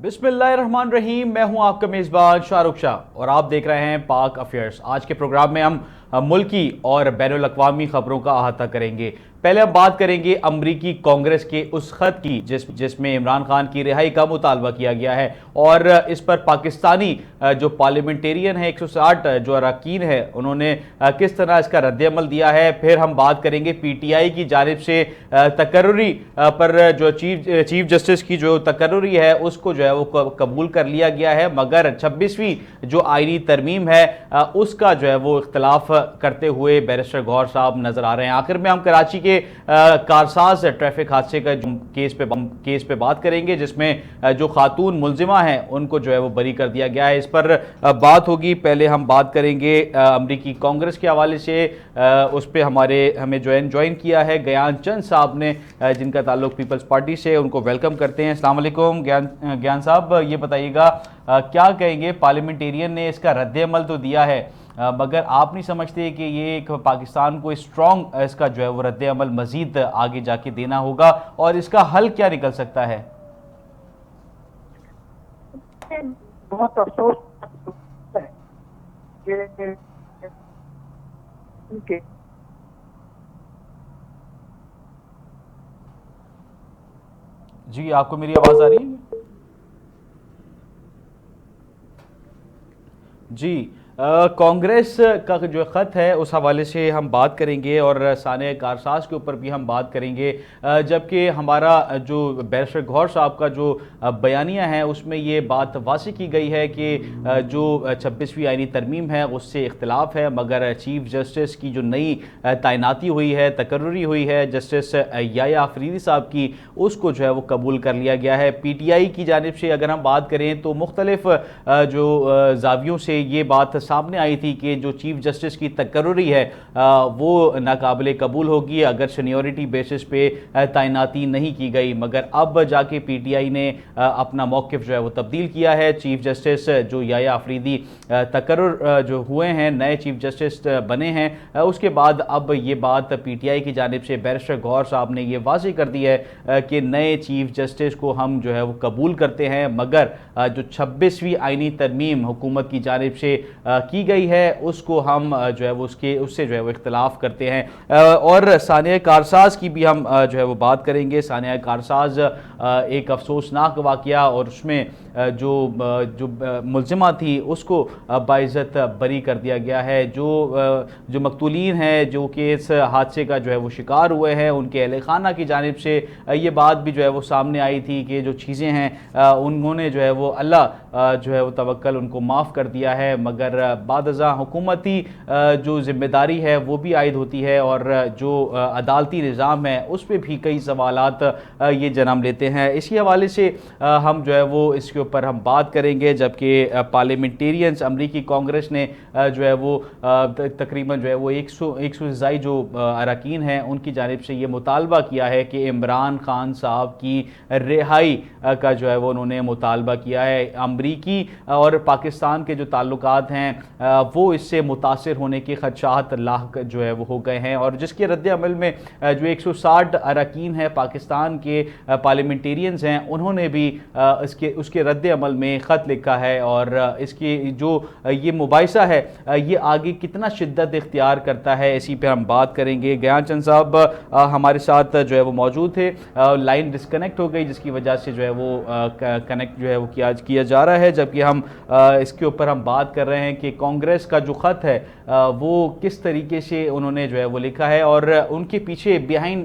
बिस्मिल्लाहिर्रहमानिर्रहीम। मैं हूं आपका मेज़बान शाहरुख शाह और आप देख रहे हैं पाक अफेयर्स। आज के प्रोग्राम में हम मुल्की और बैनुल अक़वामी खबरों का अहाता करेंगे। पहले हम बात करेंगे अमरीकी कांग्रेस के उस खत की जिसमें इमरान खान की रिहाई का मुतालबा किया गया है और इस पर पाकिस्तानी जो पार्लियामेंटेरियन है 160 जो अरकान है उन्होंने किस तरह इसका रद्द-ए-अमल दिया है। फिर हम बात करेंगे पीटीआई की जानिब से तकर्रुरी पर जो चीफ जस्टिस की जो तकर्रुरी है उसको जो है वो कबूल कर लिया गया है, मगर 26वीं जो आईनी तरमीम है उसका जो है वो इख्तलाफ करते हुए बैरिस्टर गौहर साहब नजर आ रहे हैं। आखिर में हम कराची के कारसाज ट्रैफिक हादसे का केस पे बात करेंगे जिसमें जो खातून मुलजिमा हैं उनको जो है वो बरी कर दिया गया है। इस पर बात होगी। पहले हम बात करेंगे अमरीकी कांग्रेस के हवाले से। उस पर हमें ज्वाइन किया है ज्ञान चंद साहब ने, जिनका ताल्लुक पीपल्स पार्टी से। उनको वेलकम करते हैं। अस्सलाम वालेकुम ज्ञान साहब, ये बताइएगा क्या कहेंगे, पार्लियामेंटेरियन ने इसका रद्द-ए-अमल तो दिया है मगर आप नहीं समझते कि ये एक पाकिस्तान को स्ट्रॉन्ग इसका जो है वो रद्द-ए-अमल मजीद आगे जाके देना होगा और इसका हल क्या निकल सकता है? बहुत अफसोस है कि जी, आपको मेरी आवाज आ रही है? जी, कांग्रेस का जो ख़त है उस हवाले से हम बात करेंगे और साने कारसाज के ऊपर भी हम बात करेंगे, जबकि हमारा जो बैरिस्टर गौहर साहब का जो बयानिया है उसमें ये बात वाज़ेह की गई है कि जो 26वीं आईनी तरमीम है उससे इख्तलाफ है, मगर चीफ जस्टिस की जो नई तैनाती हुई है, तकर्रुरी हुई है जस्टिस याया अफरीदी साहब की, उसको जो है वो कबूल कर लिया गया है। पीटीआई की जानिब से अगर हम बात करें तो मुख्तलिफ जो जावियों से ये बात सामने आई थी कि जो चीफ जस्टिस की तकर्रुरी है वो नाकाबिले कबूल होगी अगर सीनियरिटी बेसिस पे तैनाती नहीं की गई, मगर अब जाके पीटीआई ने अपना मौक़िफ़ जो है वो तब्दील किया है। चीफ जस्टिस जो याया अफरीदी तकर्रुर जो हुए हैं, नए चीफ जस्टिस बने हैं, उसके बाद अब ये बात पीटीआई की जानिब से बैरिस्टर गौहर साहब ने ये वाज़ेह कर दी है कि नए चीफ जस्टिस को हम जो है वो कबूल करते हैं, मगर जो 26वीं आईनी तरमीम हुकूमत की जानिब से की गई है उसको हम जो है वो उससे जो है वो इख्तलाफ करते हैं। और सानिया कारसाज की भी हम जो है वो बात करेंगे। सानिया कारसाज एक अफसोसनाक वाक़या और उसमें जो मुलजिमा थी उसको बाइज़्ज़त बरी कर दिया गया है। जो मकतूलीन हैं जो कि इस हादसे का जो है वो शिकार हुए हैं उनके अहले खाना की जानिब से ये बात भी जो है वो सामने आई थी कि जो चीज़ें हैं उन्होंने जो है वो अल्लाह जो है वो तवक्कल उनको माफ़ कर दिया है, मगर बादज़ा हुकूमती जो ज़िम्मेदारी है वो भी आयद होती है और जो अदालती निज़ाम है उस पर भी कई सवालात ये जन्म लेते हैं। इसी हवाले से हम जो है वो इसके ऊपर हम बात करेंगे, जबकि पार्लियामेंटेरियंस अमरीकी कांग्रेस ने जो है वो तकरीबन जो है वो 100 जो अरकान हैं उनकी जानिब से ये मुतालबा किया है कि इमरान खान साहब की रिहाई का जो है वो उन्होंने मुतालबा किया है। अमरीकी और पाकिस्तान के जो ताल्लुकात हैं वो इससे मुतासिर होने के खदशात लाक जो है वो हो गए हैं और जिसके रद्द-ए-अमल में जो 160 अरकान हैं पाकिस्तान के पार्लियामेंटेरियंस हैं उन्होंने भी उसके रद्द-ए-अमल में ख़त लिखा है और इसकी जो ये मुबाहिसा है ये आगे कितना शिद्दत इख्तियार करता है इसी पर हम बात करेंगे। ज्ञान चंद साहब हमारे साथ जो है वो मौजूद थे, लाइन डिस्कनेक्ट हो गई जिसकी वजह से जो है वो कनेक्ट जो है वो किया जा रहा है, जबकि हम इसके ऊपर हम बात कर रहे हैं कि कांग्रेस का जो ख़त है वो किस तरीके से उन्होंने जो है वो लिखा है और उनके पीछे बिहाइंड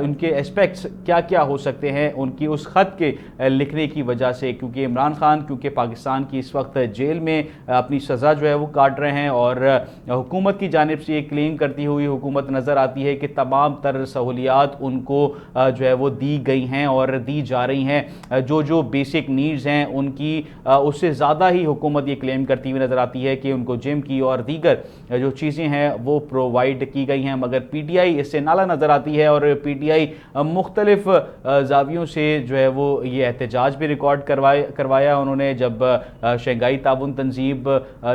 उनके एस्पेक्ट्स क्या क्या हो सकते हैं उनकी उस ख़त के लिखने की वजह से, क्योंकि इमरान खान क्योंकि पाकिस्तान की इस वक्त जेल में अपनी सज़ा जो है वो काट रहे हैं और हुकूमत की जानिब से ये क्लेम करती हुई हुकूमत नज़र आती है कि तमाम तर सहूलियात उनको जो है वो दी गई हैं और दी जा रही हैं, जो बेसिक नीड्स हैं उनकी उससे ज़्यादा ही हुकूमत ये क्लेम करती हुई नज़र आती है कि उनको जिम की और दीगर जो चीज़ें हैं वो प्रोवाइड की गई हैं, मगर पीटीआई इससे नाला नज़र आती है और पीटीआई मुख्तलिफ जावियों से जो है वो ये एहतजाज भी रिकॉर्ड करवाया उन्होंने। जब शंघाई ताउन तंजीब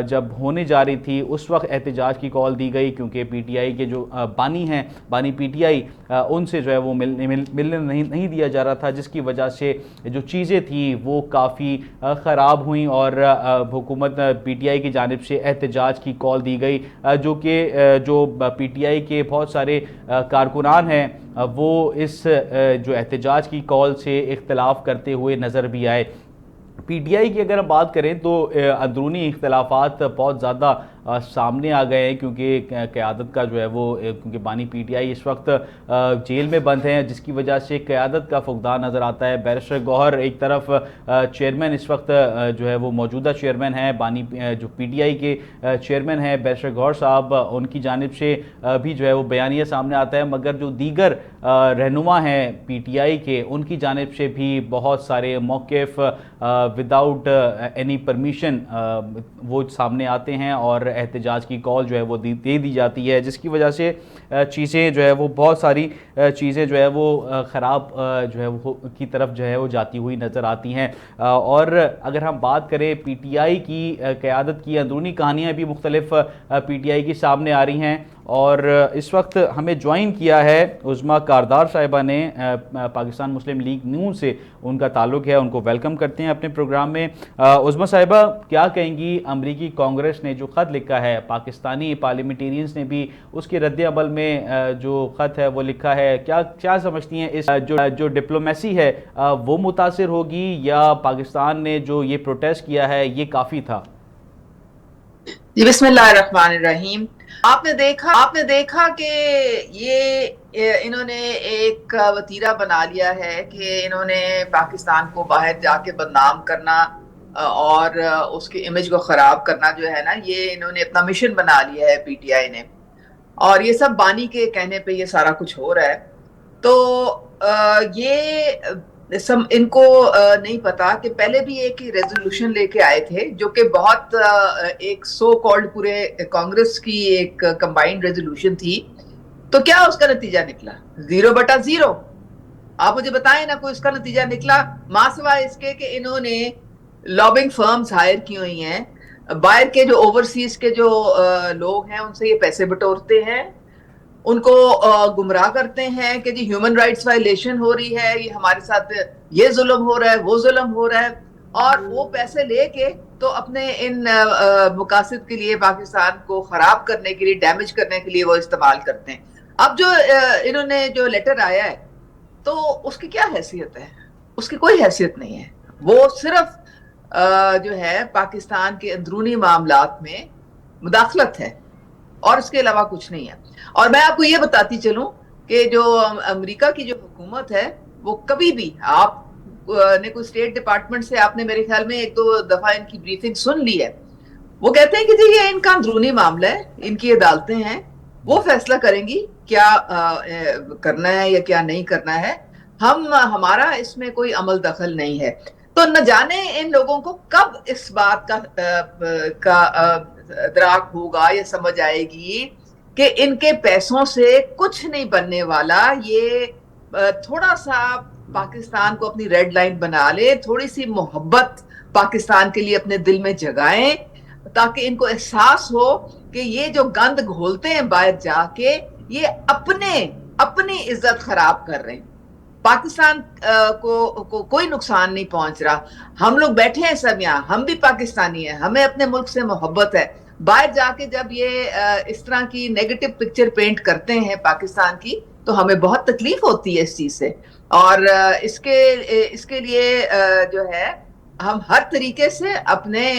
जब होने जा रही थी उस वक्त एहतजाज की कॉल दी गई, क्योंकि पीटीआई के जो बानी हैं, बानी पीटीआई, उनसे जो है वो मिलने नहीं दिया जा रहा था, जिसकी वजह से जो चीज़ें थी वो काफ़ी ख़राब हुई और हुकूमत पीटीआई की जानिब से एहतजाज की कॉल दी गई, जो कि जो पीटीआई के बहुत सारे कारकुनान हैं वो इस जो एहतजाज की कॉल से इख्तलाफ करते हुए नज़र भी आए। पीटीआई की अगर हम बात करें तो अंदरूनी इख्तलाफात बहुत ज़्यादा सामने आ गए हैं, क्योंकि क़यादत का जो है वो क्योंकि बानी पीटीआई इस वक्त जेल में बंद हैं, जिसकी वजह से क़यादत का फुकदान नज़र आता है। बैरिस्टर गौहर एक तरफ चेयरमैन इस वक्त जो है वो मौजूदा चेयरमैन हैं, बानी जो पीटीआई के चेयरमैन हैं बैरिस्टर गौहर साहब, उनकी जानिब से भी जो है वो बयानिया सामने आता है, मगर जो दीगर रहनुमा हैं पीटीआई के, उनकी जानिब से भी बहुत सारे मौक़िफ़ विदाउट एनी परमिशन वो सामने आते हैं और एहतजाज की कॉल जो है वो दे दी जाती है, जिसकी वजह से चीज़ें जो है वो बहुत सारी चीज़ें जो है वो ख़राब जो है वो की तरफ जो है वो जाती हुई नज़र आती हैं। और अगर हम बात करें पीटीआई की क़यादत की अंदरूनी कहानियाँ भी मुख्तलिफ पीटीआई की सामने आ रही हैं, और इस वक्त हमें ज्वाइन किया है उज़्मा कारदार साहिबा ने, पाकिस्तान मुस्लिम लीग नून से उनका ताल्लुक़ है, उनको वेलकम करते हैं अपने प्रोग्राम में। उज़्मा साहिबा, क्या कहेंगी, अमरीकी कांग्रेस ने जो ख़त लिखा है, पाकिस्तानी पार्लियामेंटेरियंस ने भी उसके रद्द-ए-अमल में जो ख़त है वो लिखा है, क्या समझती हैं इस जो डिप्लोमेसी है वो मुतासिर होगी, या पाकिस्तान ने जो ये प्रोटेस्ट किया है ये काफ़ी था? जी, बिस्मिल्लाहिर्रहमानिर्रहीम। आपने देखा कि ये इन्होंने एक वतीरा बना लिया है कि इन्होंने पाकिस्तान को बाहर जाके बदनाम करना और उसकी इमेज को खराब करना जो है ना, ये इन्होंने अपना मिशन बना लिया है पीटीआई ने, और ये सब बानी के कहने पे ये सारा कुछ हो रहा है। तो ये इनको नहीं पता कि पहले भी एक ही रेजोल्यूशन लेके आए थे, जो कि बहुत एक सो कॉल्ड पूरे कांग्रेस की एक कंबाइंड रेजोल्यूशन थी। तो क्या उसका नतीजा निकला? 0/0। आप मुझे बताएं ना, कोई उसका नतीजा निकला? मासिवा इसके कि इन्होंने लॉबिंग फर्म्स हायर की हुई हैं, बाहर के जो ओवरसीज के जो लोग हैं उनसे ये पैसे बटोरते हैं, उनको गुमराह करते हैं कि जी ह्यूमन राइट्स वायलेशन हो रही है, ये हमारे साथ ये जुल्म हो रहा है, वो जुल्म हो रहा है, और वो पैसे लेके तो अपने इन मकासद के लिए, पाकिस्तान को खराब करने के लिए, डैमेज करने के लिए वो इस्तेमाल करते हैं। अब जो इन्होंने जो लेटर आया है तो उसकी क्या हैसियत है? उसकी कोई हैसियत नहीं है। वो सिर्फ जो है पाकिस्तान के अंदरूनी मामलात में मुदाखलत है और उसके अलावा कुछ नहीं है। और मैं आपको ये बताती चलूं कि जो अमेरिका की जो हुकूमत है वो कभी भी, आप ने कोई स्टेट डिपार्टमेंट से आपने मेरे ख्याल में 1-2 दफा इनकी ब्रीफिंग सुन ली है, वो कहते हैं कि जी ये इनका अंदरूनी मामला है, इनकी अदालतें हैं, वो फैसला करेंगी क्या करना है या क्या नहीं करना है, हमारा इसमें कोई अमल दखल नहीं है। तो न जाने इन लोगों को कब इस बात का इदराक होगा या समझ आएगी कि इनके पैसों से कुछ नहीं बनने वाला। ये थोड़ा सा पाकिस्तान को अपनी रेड लाइन बना ले, थोड़ी सी मोहब्बत पाकिस्तान के लिए अपने दिल में जगाएं, ताकि इनको एहसास हो कि ये जो गंद घोलते हैं बाहर जाके, ये अपनी इज्जत खराब कर रहे हैं। पाकिस्तान को कोई नुकसान नहीं पहुंच रहा। हम लोग बैठे हैं सब यहाँ, हम भी पाकिस्तानी हैं, हमें अपने मुल्क से मोहब्बत है। बाहर जाके जब ये इस तरह की नेगेटिव पिक्चर पेंट करते हैं पाकिस्तान की, तो हमें बहुत तकलीफ होती है इस चीज से। और इसके लिए जो है हम हर तरीके से अपने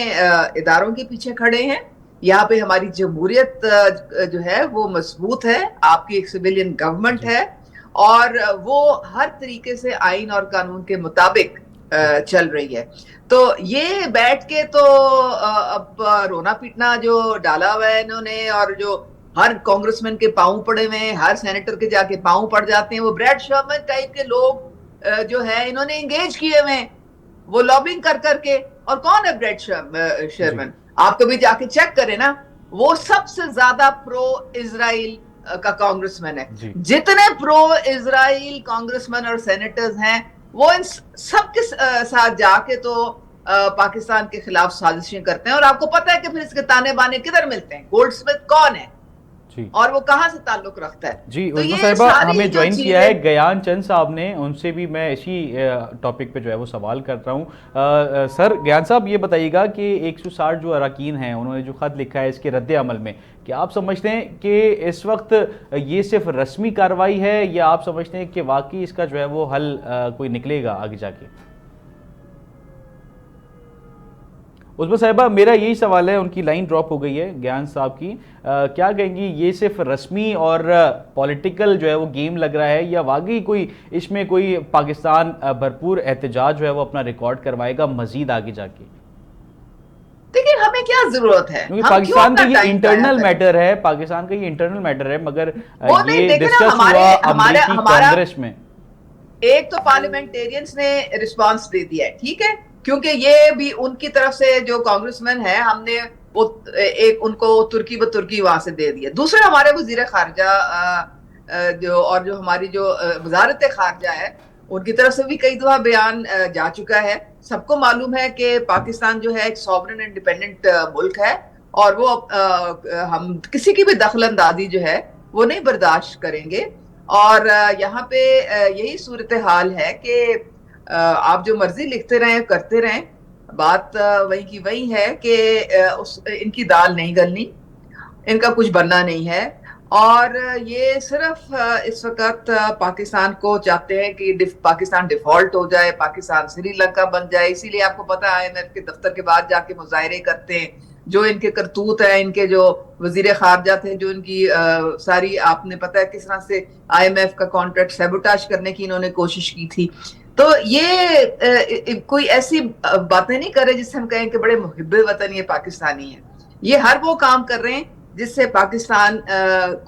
इदारों के पीछे खड़े हैं। यहाँ पे हमारी जमहूरियत जो है वो मजबूत है, आपकी एक सिविलियन गवर्नमेंट है, और वो हर तरीके से आइन और कानून के मुताबिक चल रही है। तो ये बैठ के तो अब रोना पीटना जो डाला हुआ है इन्होंने, और जो हर कांग्रेसमैन के पांव पड़े हुए हैं, हर सेनेटर के जाके पांव पड़ जाते हैं, वो ब्रैड शर्मन टाइप के लोग जो है इन्होंने एंगेज किए हुए हैं, वो लॉबिंग कर करके। और कौन है ब्रैड शर्मन? आप कभी जाके चेक करें ना, वो सबसे ज्यादा प्रो इजराइल का कांग्रेसमैन है। जितने प्रो इजराइल कांग्रेसमैन और सेनेटर्स हैं, वो इन सबके साथ जाके तो पाकिस्तान के खिलाफ साजिशें करते हैं। और आपको पता है कि फिर इसके ताने बाने किधर मिलते हैं, गोल्डस्मिथ कौन है और वो कहां से ताल्लुक रखता है। जी, तो उस्मा साहिबा हमें ज्वाइन किया है ज्ञान चंद साहब ने, उनसे भी मैं इसी टॉपिक पे जो है वो सवाल कर रहा हूँ। सर ज्ञान साहब ये बताइएगा कि 160 जो अरकान हैं उन्होंने जो खत लिखा है इसके रद्द अमल में, क्या आप समझते हैं कि इस वक्त ये सिर्फ रस्मी कार्रवाई है या आप समझते हैं कि वाकई इसका जो है वो हल कोई निकलेगा आगे जाके? उस्मा साहिबा मेरा यही सवाल है, उनकी लाइन ड्रॉप हो गई है ज्ञान साहब की। क्या कहेंगी, ये सिर्फ रस्मी और पॉलिटिकल जो है वो गेम लग रहा है या वाकई कोई इसमें कोई पाकिस्तान भरपूर एहतजाज जो है वो अपना रिकॉर्ड करवाएगा मजीद आगे जाके? देखिए हमें क्या जरूरत है, क्योंकि पाकिस्तान का ये इंटरनल मैटर है, पाकिस्तान का ये इंटरनल मैटर है, मगर ये डिस्कस हुआ अमेरिकी कांग्रेस में। एक तो पार्लियामेंटेरियंस ने रिस्पांस दे दिया है, ठीक है, क्योंकि ये भी उनकी तरफ से जो कांग्रेसमैन है, हमने वो एक उनको तुर्की ब तुर्की वहां से दे दिया। दूसरे हमारे वजीर खारजा जो हमारी जो वजारत खारजा है, उनकी तरफ से भी कई दफा बयान जा चुका है। सबको मालूम है कि पाकिस्तान जो है एक सॉवरेन इंडिपेंडेंट मुल्क है और वो हम किसी की भी दखल अंदाजी जो है वो नहीं बर्दाश्त करेंगे। और यहाँ पे यही सूरत हाल है कि आप जो मर्जी लिखते रहें करते रहें, बात वही की वही है कि इनकी दाल नहीं गलनी, इनका कुछ बनना नहीं है। और ये सिर्फ इस वक्त पाकिस्तान को चाहते हैं कि पाकिस्तान डिफॉल्ट हो जाए, पाकिस्तान श्रीलंका बन जाए। इसीलिए आपको पता है IMF के दफ्तर के बाद जाके मुजाहरे करते हैं। जो इनके करतूत है, इनके जो वजीर खारजा थे, जो इनकी सारी आपने पता है किस तरह से IMF का कॉन्ट्रैक्ट सैबोटाज करने की इन्होंने कोशिश की थी। तो ये कोई ऐसी बातें नहीं कर रहे जिससे हम कहें कि बड़े मुहिब्बे वतन ये पाकिस्तानी है। ये हर वो काम कर रहे हैं जिससे पाकिस्तान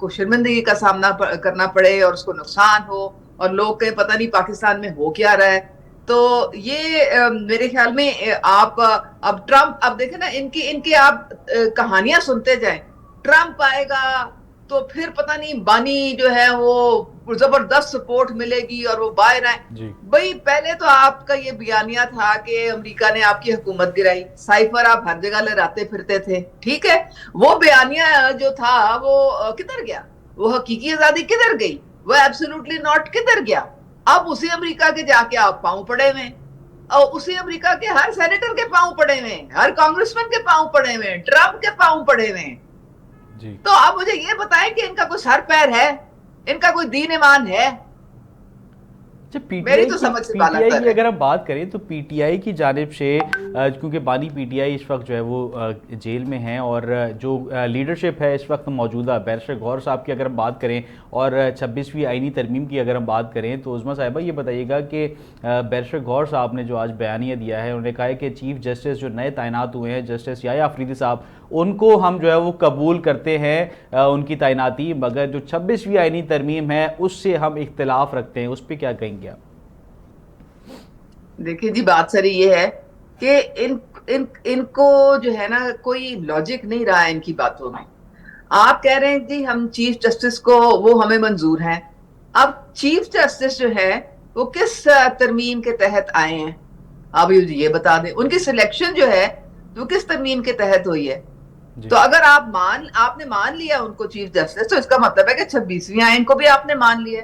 को शर्मिंदगी का सामना करना पड़े और उसको नुकसान हो और लोग कहें पता नहीं पाकिस्तान में हो क्या रहा है। तो ये मेरे ख्याल में आप अब ट्रम्प, अब देखें ना, इनकी आप कहानियां सुनते जाएं। ट्रम्प आएगा तो फिर पता नहीं बानी जो है वो जबरदस्त सपोर्ट मिलेगी और वो बाहर आए। भाई पहले तो आपका ये बयानिया था कि अमेरिका ने आपकी हुकूमत गिराई, साइफर आप हर जगह लहराते फिरते थे, ठीक है, वो बयानिया जो था वो किधर गया? वो हकीकी आजादी किधर गई? वो एब्सोल्युटली नॉट किधर गया? अब उसी अमेरिका के जाके आप पांव पड़े हुए, और उसी अमेरिका के हर सेनेटर के पांव पड़े हुए, हर कांग्रेसमैन के पांव पड़े हुए, ट्रम्प के पांव पड़े हुए। तो आप मुझे ये बताएं कि इनका कोई सर पैर है, इनका कोई दीन ईमान है? पीटीआई तो समझ से पीटीआई की अगर हम बात करें तो पीटीआई की जानिब से, क्योंकि बानी पीटीआई इस वक्त जो है वो जेल में हैं और जो लीडरशिप है इस वक्त मौजूदा बैरिस्टर गौहर साहब की अगर हम बात करें और 26वीं आईनी तरमीम की अगर हम बात करें, तो उस्मा साहिबा ये बताइएगा कि बैरिस्टर गौहर साहब ने जो आज बयानिया दिया है, उन्होंने कहा है कि चीफ जस्टिस जो नए तैनात हुए हैं, जस्टिस याह्या अफरीदी साहब, उनको हम जो है वो कबूल करते हैं उनकी तैनाती, मगर जो 26वीं आईनी तरमीम है उससे हम इख्तिलाफ रखते हैं। उस पर क्या कहेंगे आप? देखिए जी, बात सारी ये है कि इनको जो है ना कोई लॉजिक नहीं रहा है इनकी बातों में। आप कह रहे हैं जी हम चीफ जस्टिस को, वो हमें मंजूर है। अब चीफ जस्टिस जो है वो किस तरमीम के तहत आए हैं, आप ये बता दें। उनकी सिलेक्शन जो है वो किस तरमीम के तहत हुई है? तो अगर आपने मान लिया उनको चीफ जस्टिस, तो इसका मतलब है कि 26वीं आइन को भी आपने मान लिया।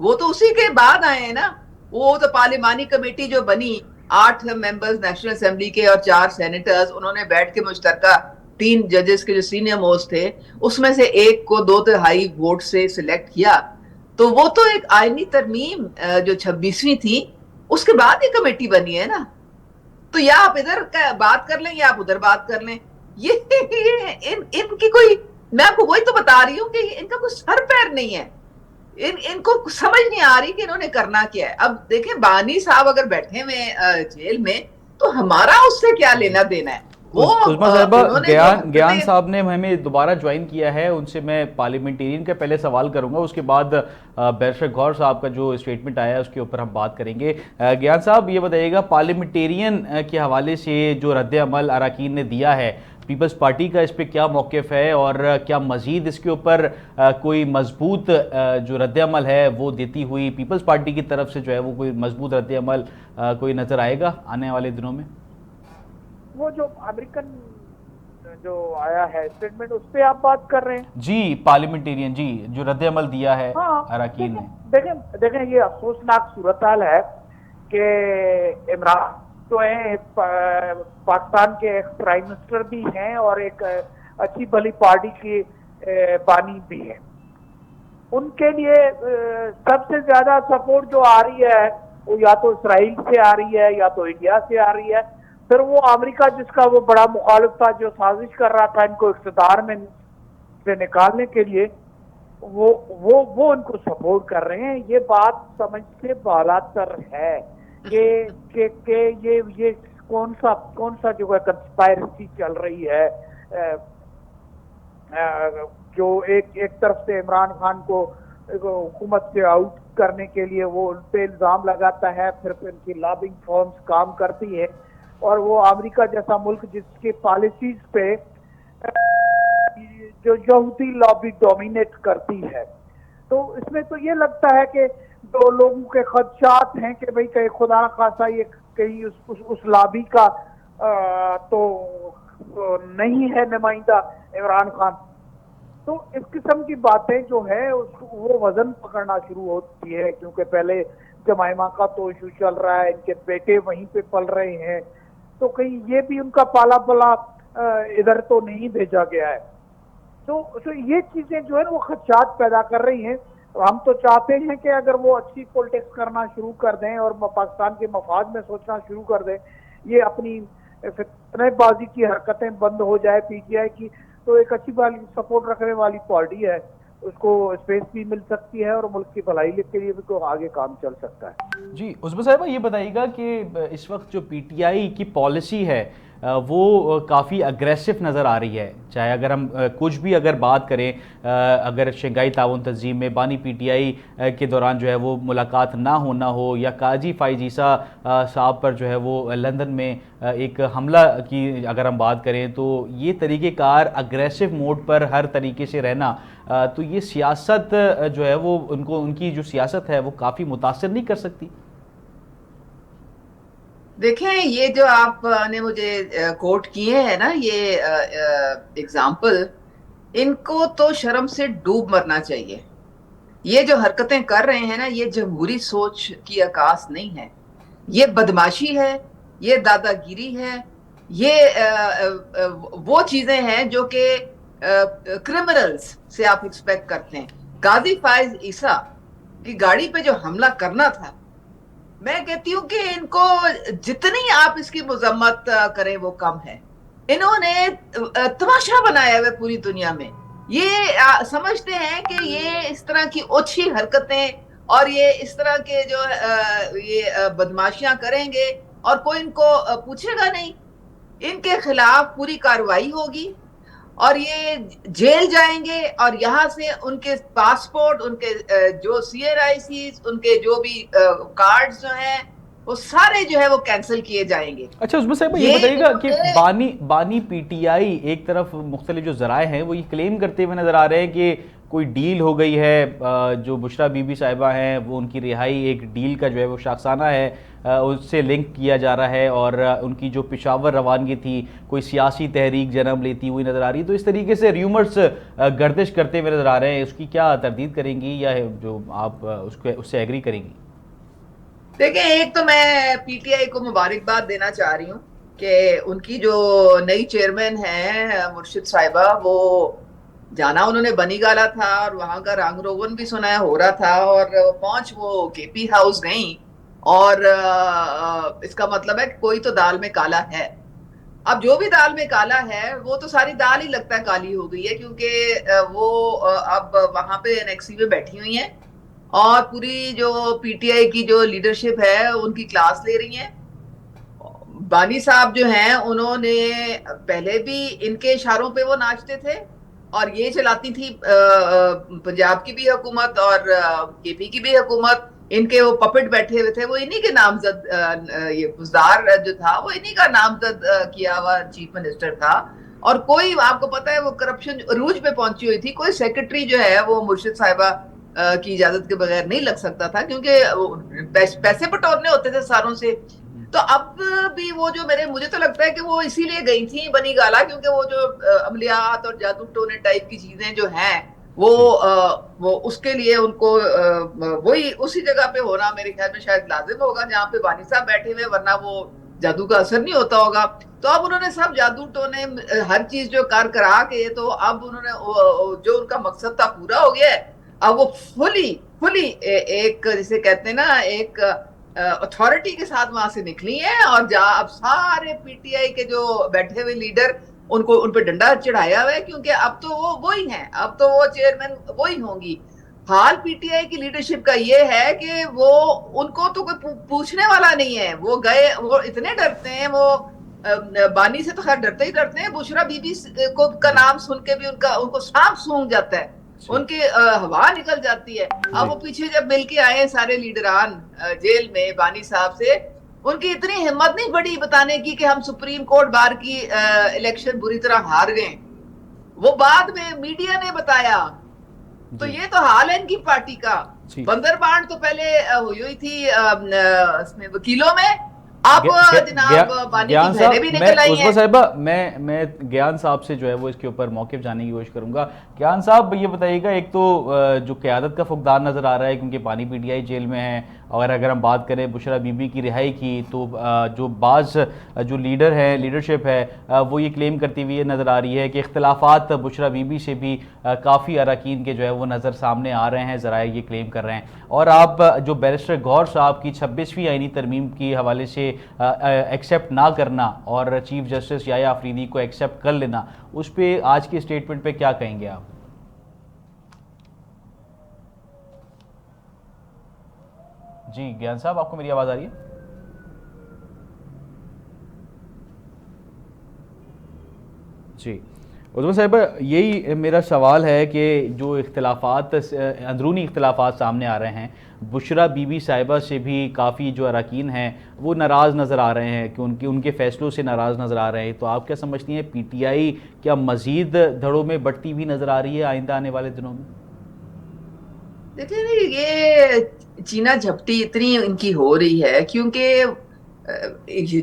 वो तो उसी के बाद आए हैं ना। वो तो पार्लिमानी कमेटी जो बनी, 8 मेंबर्स नेशनल असेंबली के और 4 सेनेटर्स, उन्होंने बैठ के मुश्तरका 3 जजेस के जो सीनियर मोस्ट थे उसमें से एक को 2/3 वोट से सिलेक्ट किया। तो वो तो एक आईनी तरमीम जो 26वीं थी उसके बाद ही कमेटी बनी है ना। तो या आप इधर बात कर लें या आप उधर बात कर लें। ये इनकी कोई, मैं आपको वही तो बता रही हूँ कि इनका कोई सर पैर नहीं है। इनको समझ नहीं आ रही कि इन्होंने करना क्या है। अब देखें, बानी साहब अगर बैठे हुए जेल में तो हमारा उससे क्या लेना देना है। उस्मा साहिबा, ज्ञान साहब ने हमें दोबारा ज्वाइन किया है, उनसे मैं पार्लियामेंटेरियन का पहले सवाल करूंगा, उसके बाद बैरिस्टर गौहर साहब का जो स्टेटमेंट आया है उसके ऊपर हम बात करेंगे। ज्ञान साहब ये बताइएगा, पार्लियामेंटेरियन के हवाले से जो रद्द अमल अरकान ने दिया है, पीपल्स पार्टी का इस पे क्या मौक़िफ़ है और क्या मज़ीद इसके ऊपर कोई मजबूत जो रद्द-ए-अमल है वो देती हुई पीपल्स पार्टी की तरफ से जो है वो कोई मजबूत रद्द-ए-अमल कोई नज़र आएगा आने वाले दिनों में? वो जो अमेरिकन जो आया है स्टेटमेंट, उस पे आप बात कर रहे हैं? जी, पार्लियामेंटेरियन जी, जो रद्द-ए-अमल दिया है हाँ, अरकान ने। देखें देखें, ये अफसोसनाक सूरत हाल है कि इमरान तो है, पाकिस्तान के एक प्राइम मिनिस्टर भी हैं और एक अच्छी भली पार्टी की बानी भी है। उनके लिए सबसे ज्यादा सपोर्ट जो आ रही है वो या तो इसराइल से आ रही है या तो इंडिया से आ रही है। फिर वो अमेरिका, जिसका वो बड़ा मुखालिफ था, जो साजिश कर रहा था इनको इख्तिदार में से निकालने के लिए, वो उनको सपोर्ट कर रहे हैं। ये बात समझ से बालातर है कि ये कौन सा जो है कंस्पायरेसी चल रही है, जो एक तरफ से इमरान खान को हुकूमत से आउट करने के लिए वो उन पे इल्जाम लगाता है, फिर इनकी लॉबिंग फर्म्स काम करती है, और वो अमेरिका जैसा मुल्क जिसके पॉलिसीज पे जो यहूदी लॉबी डोमिनेट करती है। तो इसमें तो ये लगता है कि जो लोगों के खदशात हैं कि भाई कहीं खुदा न खासा ये कहीं उस लॉबी का तो नहीं है नुमाइंदा इमरान खान, तो इस किस्म की बातें जो है वो वजन पकड़ना शुरू होती है, क्योंकि पहले जमाइमा का तो इशू चल रहा है, इनके बेटे वहीं पे पल रहे हैं, तो कहीं ये भी उनका पाला पला इधर तो नहीं भेजा गया है। तो ये चीजें जो है वो खदशात पैदा कर रही हैं। हम तो चाहते हैं कि अगर वो अच्छी पॉलिटिक्स करना शुरू कर दें और पाकिस्तान के मफाद में सोचना शुरू कर दें, ये अपनी फितनेबाजी की हरकतें बंद हो जाए पीटीआई की, तो एक अच्छी वाली सपोर्ट रखने वाली पार्टी है, उसको स्पेस भी मिल सकती है और मुल्क की भलाई के लिए भी तो आगे काम चल सकता है। जी उस्मान साहिबा, ये बताइएगा कि इस वक्त जो पीटीआई की पॉलिसी है वो काफ़ी अग्रेसिव नज़र आ रही है। चाहे अगर हम कुछ भी अगर बात करें, अगर शंघाई ताउन तंजीम में बानी पीटीआई के दौरान जो है वो मुलाकात ना होना हो, या काजी फाइजीसा साहब पर जो है वो लंदन में एक हमला की अगर हम बात करें, तो ये तरीक़ेकार अग्रेसिव मोड पर हर तरीके से रहना, तो ये सियासत जो है वो उनकी जो सियासत है वो काफ़ी मुतासर नहीं कर सकती? देखें, ये जो आपने मुझे कोट किए हैं ना, ये एग्जाम्पल, इनको तो शर्म से डूब मरना चाहिए। ये जो हरकतें कर रहे हैं ना, ये जमहूरी सोच की अक्कास नहीं है, ये बदमाशी है, ये दादागिरी है, ये वो चीजें हैं जो कि क्रिमिनल्स से आप एक्सपेक्ट करते हैं। काजी फायज ईसा की गाड़ी पे जो हमला करना था, मैं कहती हूँ कि इनको जितनी आप इसकी मजम्मत करें वो कम है। इन्होंने तमाशा बनाया हुआ पूरी दुनिया में। ये समझते हैं कि ये इस तरह की ओछी हरकतें और ये इस तरह के जो ये बदमाशियां करेंगे और कोई इनको पूछेगा नहीं, इनके खिलाफ पूरी कार्रवाई होगी और ये जेल जाएंगे, और यहाँ से उनके पासपोर्ट, उनके जो CRICs, उनके जो भी कार्ड्स जो हैं वो सारे जो है वो कैंसिल किए जाएंगे। अच्छा उसमें साहब ये बताइएगा कि बानी पीटीआई एक तरफ मुख्तलिफ जो जराए हैं वो ये क्लेम करते हुए नजर आ रहे हैं कि कोई डील हो गई है, जो बुशरा बीबी साहिबा हैं वो उनकी रिहाई एक डील का जो है वो शाखसाना है, उससे लिंक किया जा रहा है, और उनकी जो पेशावर रवानगी थी कोई सियासी तहरीक जन्म लेती हुई नज़र आ रही है। तो इस तरीके से र्यूमर्स गर्दिश करते हुए नज़र आ रहे हैं, उसकी क्या तरदीद करेंगी या जो आप उससे एग्री करेंगी? देखिए, एक तो मैं पीटीआई को मुबारकबाद देना चाह रही हूँ कि उनकी जो नई चेयरमैन है मुर्शिद साहिबा, वो जाना उन्होंने बनीगाला था और वहां का रंग रोगन भी सुनाया हो रहा था, और पहुंच वो केपी हाउस गई, और इसका मतलब है कि कोई तो दाल में काला है। अब जो भी दाल में काला है वो तो सारी दाल ही लगता है काली हो गई है, क्योंकि वो अब वहां पे एनेक्सी में बैठी हुई हैं और पूरी जो पीटीआई की जो लीडरशिप है उनकी क्लास ले रही हैं। बानी साहब जो हैं उन्होंने पहले भी इनके इशारों पे वो नाचते थे, और ये चलाती थी पंजाब की भी हुकूमत और केपी की भी हुकूमत। इनके वो पपेट बैठे हुए थे, वो इन्हीं के नामजद, ये फुजदार जो था वो इन्हीं का नामजद किया हुआ चीफ मिनिस्टर था। और कोई, आपको पता है वो करप्शन अरूज पे पहुंची हुई थी, कोई सेक्रेटरी जो है वो मुर्शिद साहिबा की इजाजत के बगैर नहीं लग सकता था, क्योंकि पैसे बटोरने होते थे सारों से। तो अब भी वो जो मुझे तो लगता है कि वो इसीलिए गई थी बनी गाला, क्योंकि वो जो अमलियात और जादू टोने टाइप की चीजें जो हैं वो उसके लिए उनको वही उसी जगह पे होना मेरे ख्याल में शायद लाजिम होगा जहां पे बानी साहब बैठे हुए, वरना वो जादू का असर नहीं होता होगा। तो अब उन्होंने सब जादू टोने हर चीज जो कर करा के, तो अब उन्होंने जो उनका मकसद था पूरा हो गया है। अब वो फुली फुली एक जिसे कहते हैं ना, एक अथॉरिटी के साथ वहां से निकली है, और अब सारे पीटीआई के जो बैठे हुए लीडर उनको उन पे डंडा चढ़ाया हुआ है, क्योंकि अब तो वो वही हैं, अब तो वो चेयरमैन वही होंगी। हाल पीटीआई की लीडरशिप का ये है कि वो उनको तो कोई पूछने वाला नहीं है, वो गए, वो इतने डरते हैं, वो बानी से तो खैर डरते ही डरते हैं, बुशरा बीबी को का नाम सुन के भी उनको सांप सूंघ जाता है, उनकी हवा निकल जाती है। अब वो पीछे जब मिलके आए सारे लीडरान जेल में बानी साहब से, उनकी इतनी हिम्मत नहीं पड़ी बताने की कि हम सुप्रीम कोर्ट बार की इलेक्शन बुरी तरह हार गए, वो बाद में मीडिया ने बताया। तो ये तो हाल है इनकी पार्टी का। बंदरबांट तो पहले हुई थी वकीलों में, अब जनाब बानी की बहनें भी निकल आई हैं। साहिबा, मैं ज्ञान साहब से जो है वो इसके ऊपर मौक़िफ़ जानने की कोशिश करूंगा। ज्ञान साहब, ये बताइएगा, एक तो जो क़यादत का फुक़दान नज़र आ रहा है क्योंकि बानी पीटीआई जेल में है, और अगर हम बात करें बुशरा बीबी की रिहाई की, तो जो बाज़ जो लीडर है, लीडरशिप है, वो ये क्लेम करती हुई नज़र आ रही है कि इख्तिलाफ़ात बुशरा बीबी से भी काफ़ी अरकान के जो है वो नज़र सामने आ रहे हैं, ज़राए ये क्लेम कर रहे हैं। और आप जो बैरिस्टर गौहर साहब की 26वीं आईनी तरमीम की हवाले से एक्सेप्ट ना करना और चीफ जस्टिस याया आफरीदी को एक्सेप्ट कर लेना, उस पर आज के स्टेटमेंट पे क्या कहेंगे आप? जी ज्ञान साहब, आपको मेरी आवाज़ आ रही है? जी उस्मान साहब, यही मेरा सवाल है कि जो इख्तिलाफात, अंदरूनी इख्तिलाफात सामने आ रहे हैं, बुशरा बीबी साहिबा से भी काफ़ी जो अरकान हैं वो नाराज़ नज़र आ रहे हैं कि उनके फ़ैसलों से नाराज़ नज़र आ रहे हैं। तो आप क्या समझती हैं, पीटीआई क्या मज़ीद धड़ों में बढ़ती हुई नज़र आ रही है आइंदा आने वाले दिनों में? देखिए, ये चीना झपटी इतनी इनकी हो रही है क्योंकि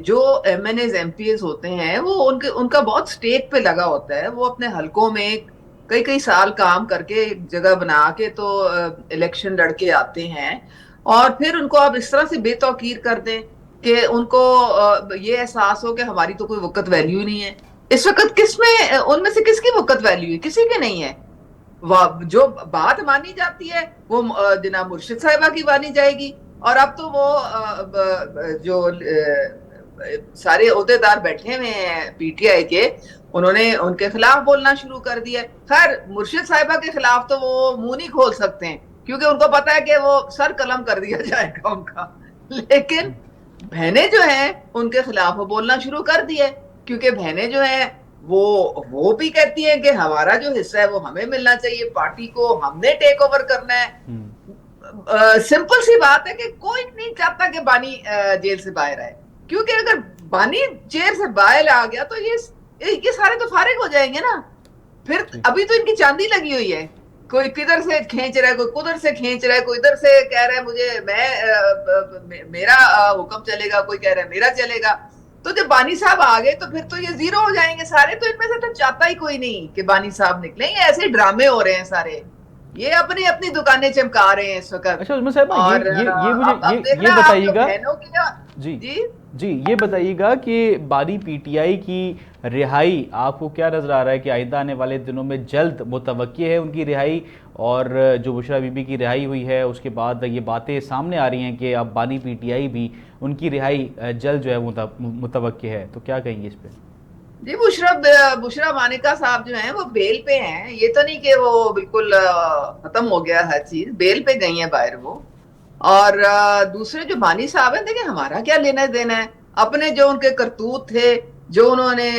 जो एमएनएज एमपीएस होते हैं वो उनका बहुत स्टेक पे लगा होता है, वो अपने हलकों में कई कई साल काम करके जगह बना के तो इलेक्शन लड़के आते हैं, और फिर उनको आप इस तरह से बेतौकीर कर दें कि उनको ये एहसास हो कि हमारी तो कोई वक़्त वैल्यू ही नहीं है। इस वक्त किसमें, उनमें से किसकी वक़्त वैल्यू है? किसी की नहीं है। जो बात मानी जाती है वो जनाब मुर्शिद साहिबा की मानी जाएगी, और अब तो वो जो सारे ओहदेदार बैठे हुए हैं पीटीआई के, उन्होंने उनके खिलाफ बोलना शुरू कर दिया। खैर, मुर्शिद साहिबा के खिलाफ तो वो मुंह नहीं खोल सकते हैं क्योंकि उनको पता है कि वो सर कलम कर दिया जाएगा उनका, लेकिन बहनें जो हैं उनके खिलाफ वो बोलना शुरू कर दिया, क्योंकि बहनें जो हैं वो भी कहती हैं कि हमारा जो हिस्सा है वो हमें मिलना चाहिए, पार्टी को हमने टेक ओवर करना है। सिंपल सी बात है कि कोई नहीं चाहता कि बानी जेल से बाहर आए, क्योंकि अगर बानी जेल से बाहर आ गया तो ये सारे तो फारिग हो जाएंगे ना। फिर अभी तो इनकी चांदी लगी हुई है, कोई किधर से खींच रहा है, कोई उधर से खींच रहा है, कोई इधर से कह रहा है मुझे मेरा हुक्म चलेगा, कोई कह रहा है मेरा चलेगा। तो जब बानी साहब आ गए तो फिर तो ये जीरो हो जाएंगे सारे, तो इनमें से तो चाहता ही कोई नहीं कि बानी साहब निकले। ये ऐसे ड्रामे हो रहे हैं सारे, ये अपनी अपनी दुकानें चमका रहे हैं इस वक्त। अच्छा उस्मान साहब, ये बताइएगा जी ये बताइएगा कि बानी पीटीआई की रिहाई आपको क्या नज़र आ रहा है कि आइंदा आने वाले दिनों में जल्द मुतवक्की है उनकी रिहाई? और जो बुशरा बीबी की रिहाई हुई है उसके बाद ये बातें सामने आ रही हैं कि अब बानी पीटीआई भी उनकी रिहाई जल्द जो है मुतवक्की है, तो क्या कहेंगे इस पर? जी, बुशरा मानिका साहब जो हैं वो बेल पे हैं, ये तो नहीं कि वो बिल्कुल खत्म हो गया हर चीज, बेल पे गई हैं बाहर वो। और दूसरे जो बानी साहब हैं, देखिए हमारा क्या लेना देना है, अपने जो उनके करतूत थे, जो उन्होंने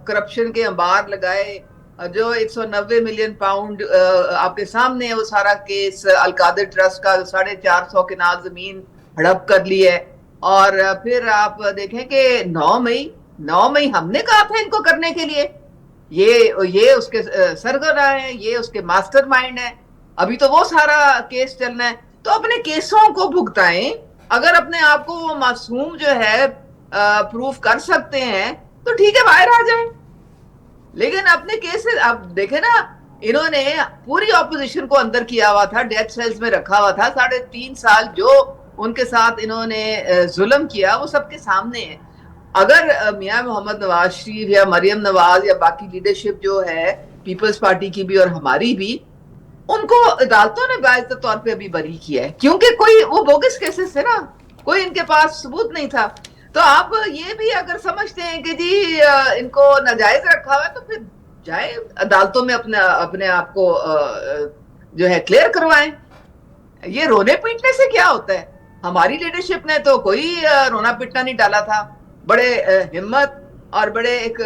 करप्शन के अंबार लगाए, जो 190 मिलियन पाउंड आपके सामने है वो सारा केस, अलकादिर ट्रस्ट का 450 कनाल जमीन हड़प कर ली है। और फिर आप देखें कि 9 मई हमने कहा था इनको करने के लिए, ये उसके सरगना है, ये उसके मास्टरमाइंड है। अभी तो वो सारा केस चलना है, तो अपने केसों को भुगताएं। अगर अपने आप को वो मासूम जो है प्रूफ कर सकते हैं तो ठीक है, बाहर आ जाए। लेकिन अपने केसेस अब देखे ना, इन्होंने पूरी ऑपोजिशन को अंदर किया हुआ था, डेथ सेल्स में रखा हुआ था। 3.5 साल जो उनके साथ इन्होंने जुल्म किया वो सबके सामने है। अगर मियां मोहम्मद नवाज शरीफ या मरियम नवाज या बाकी लीडरशिप जो है पीपल्स पार्टी की भी और हमारी भी, उनको अदालतों ने बाइज्जत तौर पे अभी बरी किया है, क्योंकि कोई वो बोगस केसेस थे ना, कोई इनके पास सबूत नहीं था। तो आप ये भी अगर समझते हैं कि जी इनको नाजायज रखा हुआ है, तो फिर जाए अदालतों में अपने अपने आप को जो है क्लियर करवाएं। ये रोने पीटने से क्या होता है? हमारी लीडरशिप ने तो कोई रोना पीटना नहीं डाला था। बड़े हिम्मत और बड़े एक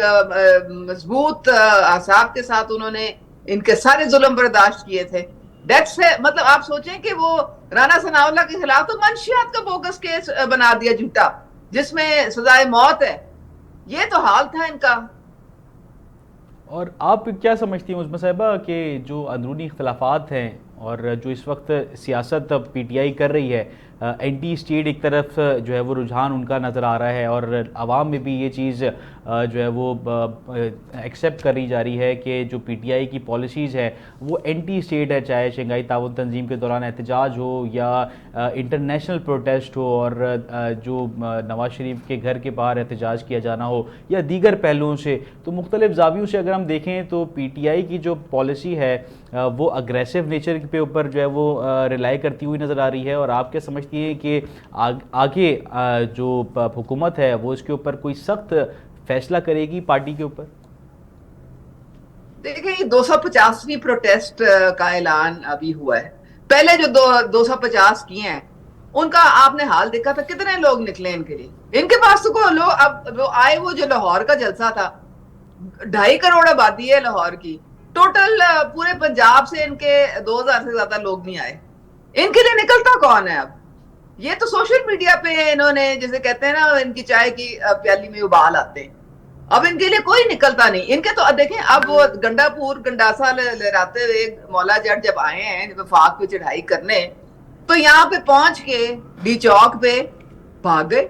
मजबूत आसाब के साथ उन्होंने इनके सारे जुल्म बर्दाश्त किए थे। डेथ से मतलब आप सोचें कि वो राना सनाउल्लाह के खिलाफ तो मंशियात का बोगस केस बना दिया झूठा, जिसमें सजाए मौत है। ये तो हाल था इनका। और आप क्या समझती हैं उस्मा साहिबा कि जो अंदरूनी इख्तलाफात हैं और जो इस वक्त सियासत पीटीआई कर रही है, एंटी स्टेट एक तरफ जो है वो रुझान उनका नज़र आ रहा है और आवाम में भी ये चीज़ जो है वो एक्सेप्ट करी जा रही है कि जो पीटीआई की पॉलिसीज़ है वो एंटी स्टेट है, चाहे शंघाई ताउन तंजीम के दौरान एहतजाज हो या इंटरनेशनल प्रोटेस्ट हो और जो नवाज शरीफ के घर के बाहर एहतजाज किया जाना हो या दीगर पहलुओं से। तो मुख्तलिफ जावियों से अगर हम देखें तो पीटीआई की जो पॉलिसी है वो अग्रेसिव नेचर पे ऊपर जो है वो रिलाई करती हुई नज़र आ रही है। और आप क्या समझती हैं कि आगे जो हुकूमत है वो इसके ऊपर कोई सख्त फैसला करेगी पार्टी के ऊपर? देखिए 250वीं प्रोटेस्ट का ऐलान अभी हुआ है। पहले जो 250 किए हैं उनका आपने हाल देखा था, कितने लोग निकले इनके लिए। इनके पास तो कोई लोग अब वो आए, वो जो लाहौर का जलसा था, 2.5 करोड़ आबादी है लाहौर की, टोटल पूरे पंजाब से इनके 2000 से ज्यादा लोग नहीं आए। इनके लिए निकलता कौन है अब? ये तो सोशल मीडिया पे इन्होंने, जैसे कहते हैं ना, इनकी चाय की प्याली में उबाल आते हैं। अब इनके लिए कोई निकलता नहीं। इनके तो देखें, अब वो गंडापुर गंडासा लहराते हुए मौला जट जब आए हैं वफाक पे चढ़ाई करने, तो यहाँ पे पहुंच के डी चौक पे भाग गए।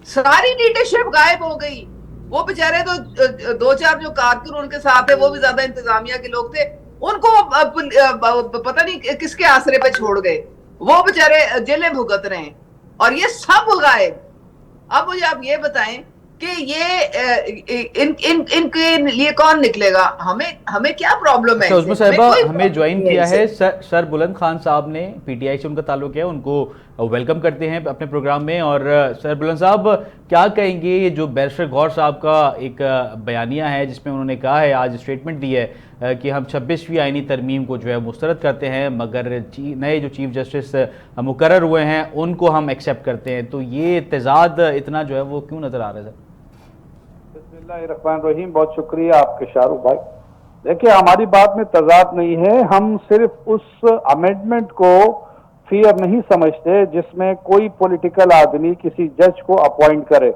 सारी लीडरशिप गायब हो गई। वो बेचारे तो 2-4 जो कारकुन उनके साथ है, वो भी ज्यादा इंतजामिया के लोग थे, उनको पता नहीं किसके आसरे पे छोड़ गए। वो बेचारे जेलें भुगत रहे हैं और ये सब गायब। अब मुझे आप ये बताएं कि ये इनके लिए कौन निकलेगा? हमें क्या प्रॉब्लम है? उस्मा साहिबा, हमें ज्वाइन किया है सर बुलंद खान साहब ने, पीटीआई से उनका ताल्लुक है, उनको वेलकम करते हैं अपने प्रोग्राम में। और सर बुलंद साहब, क्या कहेंगे ये जो बैरिस्टर गौहर साहब का एक बयानिया है जिसमें उन्होंने कहा है, आज स्टेटमेंट दी है कि हम 26वीं आईनी तरमीम को जो है मुस्तरद करते हैं, मगर नए जो चीफ जस्टिस मुकर्रर हुए हैं उनको हम एक्सेप्ट करते हैं। तो ये तेजाद इतना जो है वो क्यों नज़र आ रहा है सर? बिस्मिल्लाहिर्रहमानिर्रहीम, बहुत शुक्रिया आपके शाहरुख भाई। देखिए, हमारी बात में तजाद नहीं है। हम सिर्फ उस अमेंडमेंट को फियर नहीं समझते जिसमें कोई पॉलिटिकल आदमी किसी जज को अपॉइंट करे।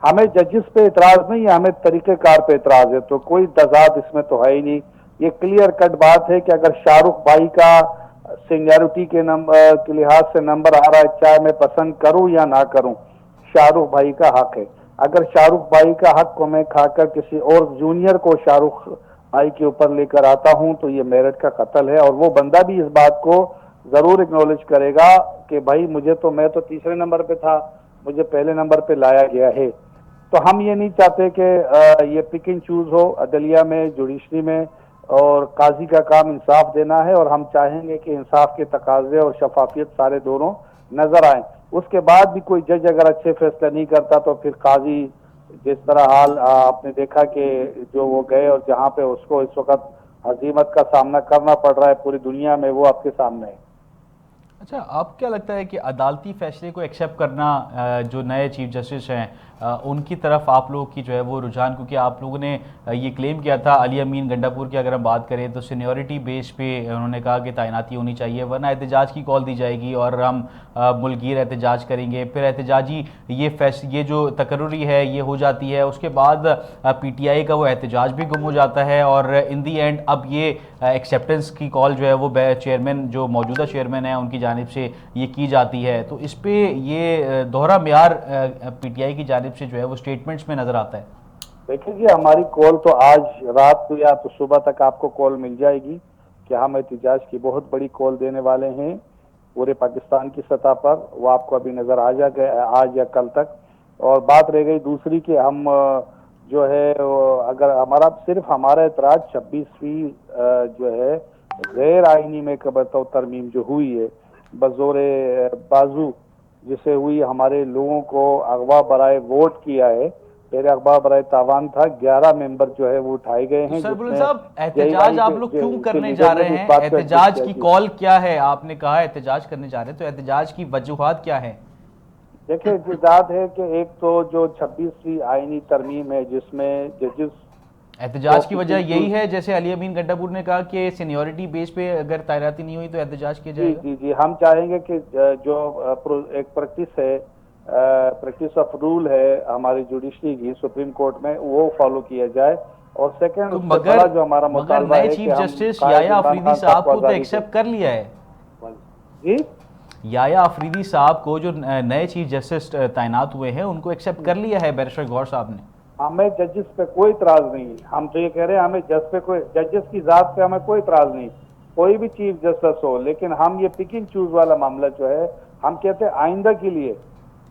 हमें जजेस पे इतराज नहीं है, हमें तरीक़ेकार पे इतराज है। तो कोई तजाद इसमें तो है ही नहीं। ये क्लियर कट बात है कि अगर शाहरुख भाई का सीनियरिटी के नंबर के लिहाज से नंबर आ रहा है, चाहे मैं पसंद करूं या ना करूं, शाहरुख भाई का हक है। अगर शाहरुख भाई का हक को मैं खाकर किसी और जूनियर को शाहरुख भाई के ऊपर लेकर आता हूं तो ये मेरिट का कत्ल है। और वो बंदा भी इस बात को जरूर एक्नॉलेज करेगा कि भाई मैं तो तीसरे नंबर पे था, मुझे पहले नंबर पे लाया गया है। तो हम ये नहीं चाहते कि ये पिक एंड चूज हो अदलिया में, जुडिशरी में। और काजी का काम इंसाफ देना है और हम चाहेंगे कि इंसाफ के तकाजे और शफाफियत सारे दोनों नजर आए। उसके बाद भी कोई जज अगर अच्छे फैसला नहीं करता तो फिर काजी, जिस तरह हाल आपने देखा कि जो वो गए और जहां पे उसको इस वक्त हजीमत का सामना करना पड़ रहा है पूरी दुनिया में, वो आपके सामने है। अच्छा, आप क्या लगता है कि अदालती फैसले को एक्सेप्ट करना जो नए चीफ जस्टिस हैं उनकी तरफ आप लोगों की जो है वो रुझान, क्योंकि आप लोगों ने ये क्लेम किया था अली अमीन गंडापुर की अगर हम बात करें तो सीनियरिटी बेस पे उन्होंने कहा कि तैनाती होनी चाहिए वरना एहतजाज की कॉल दी जाएगी और हम मुल्कीर एहतजाज करेंगे। फिर एहतजाजी ये जो तकर्री है ये हो जाती है, उसके बाद पीटीआई का वो एहतजाज भी गुम हो जाता है और इन दी एंड अब ये एक्सेप्टेंस की कॉल जो है वो चेयरमैन जो मौजूदा चेयरमैन है उनकी जानिब से ये की जाती है। तो इस पे ये दोहरा म्यार पीटीआई की जानिब से जो है वो स्टेटमेंट्स में नज़र आता है। देखिए जी, हमारी कॉल तो आज रात को या तो सुबह तक आपको कॉल मिल जाएगी कि हम एहतजाज की बहुत बड़ी कॉल देने वाले हैं पूरे पाकिस्तान की सतह पर। वो आपको अभी नज़र आ जाएगा आज या कल तक। और बात रह गई दूसरी कि हम जो है अगर हमारा सिर्फ हमारा एतराज 26वीं जो है गैर आइनी में कबरता तरमीम जो हुई है बजोरे बाजू जिसे हुई, हमारे लोगों को अगवा बराए वोट किया है, पहले अखबार बराए तावान था, 11 मेंबर जो है वो उठाए गए हैं। सर बुलंद साहब, एहतजाज आप लोग क्यों करने जा रहे हैं? एहतजाज की कॉल क्या है? आपने कहा एहतजाज करने जा रहे हैं, तो एहतजाज की वजूहात क्या है? देखिए, एहतजाज है कि एक तो जो 26वीं आईनी तरमीम है जिसमें जजेस, एहतजाज की वजह यही है जैसे अली अमीन गंडापुर ने कहा कि सीनियरिटी बेस पे अगर तैनाती नहीं हुई तो एहतजाज किया जाएगा। जी जी, हम चाहेंगे कि जो एक प्रैक्टिस है, प्रैक्टिस ऑफ रूल है हमारी जुडिशरी की सुप्रीम कोर्ट में, वो फॉलो किया जाए। और सेकंड तो मगर जो हमारा मुतालबा है चीफ जस्टिस याया अफरीदी साहब को तो एक्सेप्ट कर लिया है जी। याया अफरीदी साहब को जो नए चीफ जस्टिस तैनात हुए हैं उनको एक्सेप्ट कर लिया है बैरिस्टर गौहर साहब ने। हमें जजेस पे कोई इतराज नहीं, हम तो ये कह रहे हैं हमें जजेस की जात पे हमें कोई इतराज नहीं, कोई भी चीफ जस्टिस हो। लेकिन हम ये पिकिंग चूज वाला मामला जो है, हम कहते हैं आइंदा के लिए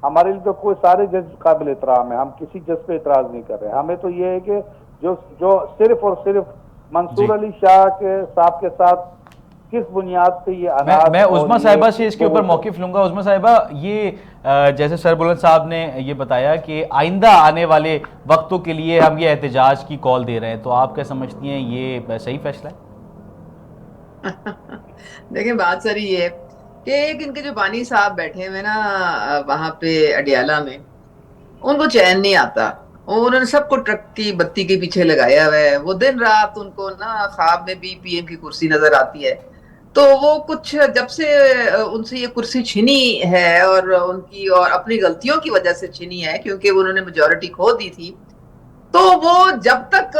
हमारे लिए तो कोई सारे जज काबिल एहतराम है, हम किसी जज पे इतराज नहीं कर रहे। हमें तो ये है कि जो सिर्फ और सिर्फ मंसूर अली शाह के साहब के साथ किस बुनियाद पे ये मैं उस्मा साहिबा से इसके ऊपर मौकिफ लूंगा। उस्मा साहिबा, ये जैसे सर बुलंद साहब ने ये बताया कि आइंदा आने वाले वक्तों के लिए हम ये एहतजाज की कॉल दे रहे हैं, तो आप क्या समझती हैं ये सही फैसला है? देखिए, बात सारी ये कि एक इनके जो बानी साहब बैठे हुए ना वहां पे अडियाला में, उनको चैन नहीं आता। उन्होंने सबको ट्रक की बत्ती के पीछे लगाया हुआ है। वो दिन रात उनको ना ख्वाब में भी पीएम की कुर्सी नजर आती है। तो वो कुछ जब से उनसे ये कुर्सी छिनी है और उनकी और अपनी गलतियों की वजह से छिनी है, क्योंकि उन्होंने मेजॉरिटी खो दी थी, तो वो जब तक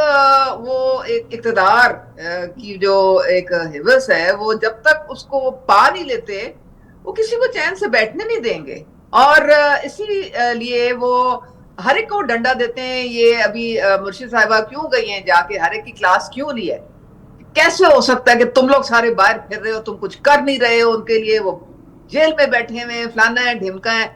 वो एक इक़्तिदार की जो एक हिवस है, वो जब तक उसको वो पा नहीं लेते, वो किसी को चैन से बैठने नहीं देंगे। और इसीलिए वो हर एक को डंडा देते हैं। ये अभी मुर्शिद साहिबा क्यों गई हैं, जाके हर एक की क्लास क्यों ली है? कैसे हो सकता है कि तुम लोग सारे बाहर फिर रहे हो, तुम कुछ कर नहीं रहे हो? उनके लिए वो जेल में बैठे हुए, फलाना है ढिमका है।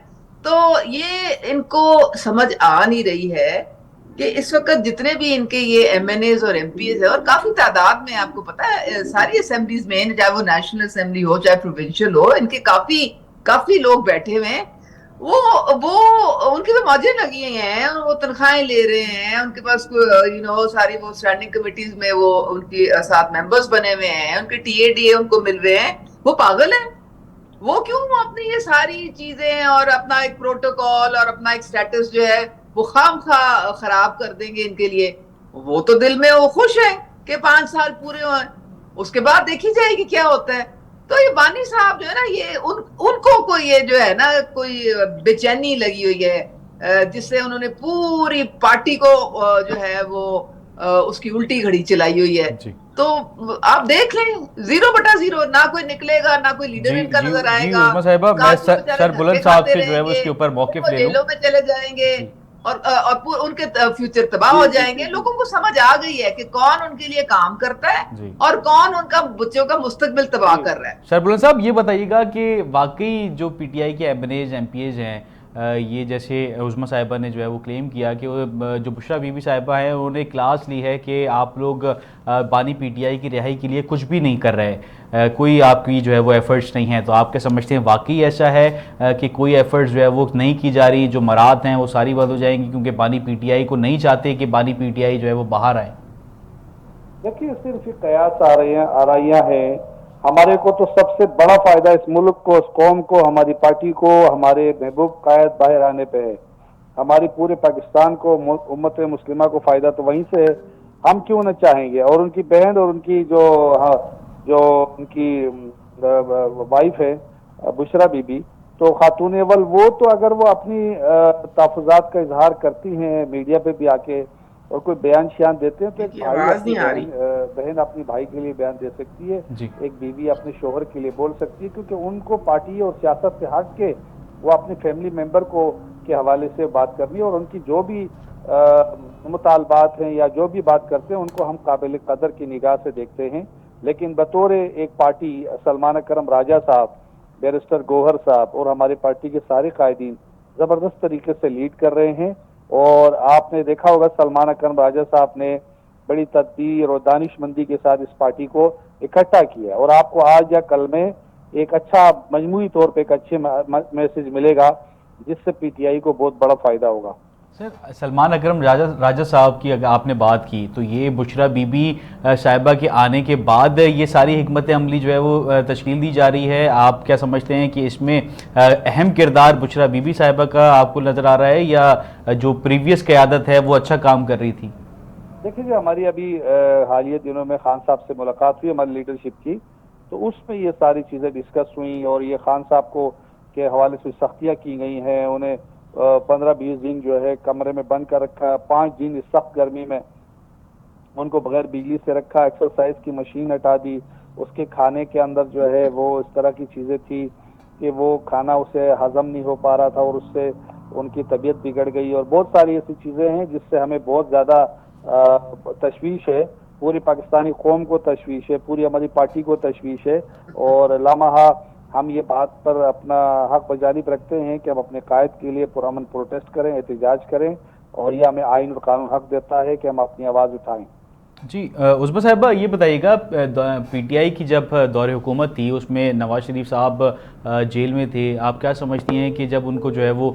तो ये इनको समझ आ नहीं रही है कि इस वक्त जितने भी इनके ये एमएनएज और एमपीएस है, और काफी तादाद में, आपको पता है सारी असेंबलीज में, चाहे वो नेशनल असेंबली हो चाहे प्रोविंशियल हो, इनके काफी लोग बैठे हुए हैं। वो उनकी तो मौजें लगी हुई हैं, वो तनख्वाहें ले रहे हैं, उनके पास सारी वो स्टैंडिंग कमेटीज में वो उनकी साथ मेंबर्स बने हुए हैं, उनके टीएडीए उनको मिल रहे हैं। वो पागल है। वो क्यों अपनी ये सारी चीजें और अपना एक प्रोटोकॉल और अपना एक स्टेटस जो है वो खामखा खराब कर देंगे इनके लिए? वो तो दिल में वो खुश है कि 5 साल पूरे हुए, उसके बाद देखी जाएगी क्या होता है। तो ये बानी साहब जो है ना, ये उनको कोई ये जो है ना कोई बेचैनी लगी हुई है, जिससे उन्होंने पूरी पार्टी को जो है वो उसकी उल्टी घड़ी चलाई हुई है। तो आप देख लें, 0/0, ना कोई निकलेगा, ना कोई लीडर इनका नजर आएगा। मैं सर बुलंद साहब से जो है वो इसके ऊपर मौकिफ ले लूं। जेलों में चले जाएंगे और उनके फ्यूचर तबाह हो जाएंगे। लोगों को समझ आ गई है कि कौन उनके लिए काम करता है और कौन उनका बच्चों का मुस्तकबिल तबाह कर रहा है। सर बुलंद साहब, ये बताइएगा कि वाकई जो पीटीआई के एमएनएज एमपीएज हैं, ये जैसे उस्मा साहिबा ने जो है वो क्लेम किया कि जो बुशरा बीबी साहिबा हैं उन्होंने क्लास ली है कि आप लोग बानी पीटीआई की रिहाई के लिए कुछ भी नहीं कर रहे, कोई आपकी जो है वो एफर्ट्स नहीं है। तो आप क्या समझते हैं वाकई ऐसा है कि कोई एफर्ट्स जो है वो नहीं की जा रही, जो मरात हैं वो सारी बंद हो जाएंगी क्योंकि बानी पीटीआई को नहीं चाहते कि बानी पीटीआई जो है वो बाहर आए? देखिए, सिर्फ कयास आराइयाँ हैं। हमारे को तो सबसे बड़ा फायदा इस मुल्क को, इस कौम को, हमारी पार्टी को, हमारे महबूब कायद बाहर आने पे है। हमारी पूरे पाकिस्तान को, उम्मत मुस्लिमा को फायदा तो वहीं से है, हम क्यों न चाहेंगे। और उनकी बहन और उनकी जो, हाँ, जो उनकी वाइफ है बुशरा बीबी, तो खातून अव्वल, वो तो अगर वो अपनी तहफ़्फ़ुज़ात का इजहार करती हैं मीडिया पे भी आके और कोई बयान शियान देते हैं, तो एक इनकी भाई आवाज अपनी नहीं आ रही। बहन अपनी भाई के लिए बयान दे सकती है, जी। एक बीवी अपने शोहर के लिए बोल सकती है, क्योंकि उनको पार्टी और सियासत से हट के वो अपने फैमिली मेंबर को के हवाले से बात करनी है, और उनकी जो भी मुतालबात हैं या जो भी बात करते हैं उनको हम काबिल कदर की निगाह से देखते हैं। लेकिन बतौर एक पार्टी सलमान अकरम राजा साहब, बैरिस्टर गौहर साहब और हमारे पार्टी के सारे कायदीन ज़बरदस्त तरीके से लीड कर रहे हैं। और आपने देखा होगा सलमान अकरम राजा साहब ने बड़ी तदबीर और दानिशमंदी के साथ इस पार्टी को इकट्ठा किया, और आपको आज या कल में एक अच्छा मजमूई तौर पे एक अच्छे मैसेज मिलेगा जिससे पीटीआई को बहुत बड़ा फायदा होगा। सर, सलमान अकरम राजा साहब की अगर आपने बात की, तो ये बुशरा बीबी साहिबा के आने के बाद ये सारी हिकमत अमली जो है वो तश्कील दी जा रही है। आप क्या समझते हैं कि इसमें अहम किरदार बुशरा बीबी साहिबा का आपको नज़र आ रहा है, या जो प्रीवियस क़यादत है वो अच्छा काम कर रही थी? देखिए जी, हमारी अभी हालिया दिनों में खान साहब से मुलाकात हुई हमारी लीडरशिप की, तो उसमें ये सारी चीज़ें डिस्कस हुई, और ये खान साहब को के हवाले से सख्तियाँ की गई हैं। उन्हें 15-20 दिन जो है कमरे में बंद कर रखा है, 5 दिन इस सख्त गर्मी में उनको बगैर बिजली से रखा, एक्सरसाइज की मशीन हटा दी, उसके खाने के अंदर जो है वो इस तरह की चीज़ें थी कि वो खाना उसे हजम नहीं हो पा रहा था, और उससे उनकी तबीयत बिगड़ गई, और बहुत सारी ऐसी चीज़ें हैं जिससे हमें बहुत ज़्यादा तशवीश है, पूरी पाकिस्तानी कौम को तशवीश है, पूरी हमारी पार्टी को तशवीश है। और लामहा हम ये बात पर अपना हक बजानिब रखते हैं कि हम अपने कायद के लिए पुरअमन प्रोटेस्ट करें, एहतजाज करें, और यह हमें आइन और कानून हक देता है कि हम अपनी आवाज़ उठाएं। जी, उस्मा साहिबा ये बताइएगा, पीटीआई की जब दौरे हुकूमत थी उसमें नवाज शरीफ साहब जेल में थे, आप क्या समझती हैं कि जब उनको जो है वो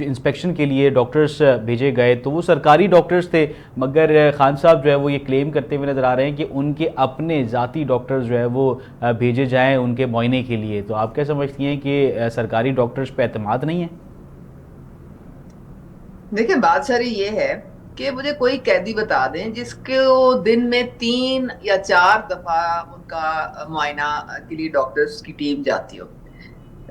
इंस्पेक्शन के लिए डॉक्टर्स भेजे गए तो वो सरकारी डॉक्टर्स थे, मगर खान साहब जो है वो ये क्लेम करते हुए नज़र आ रहे हैं कि उनके अपने ज़ाती डॉक्टर्स जो है वो भेजे जाएँ उनके मुआयने के लिए, तो आप क्या समझती हैं कि सरकारी डॉक्टर्स पर एतमाद नहीं है? देखिए, बात सारी ये है कि मुझे कोई कैदी बता दें जिसको दिन में 3 या 4 दफा उनका मुआयना के लिए डॉक्टर्स की टीम जाती हो।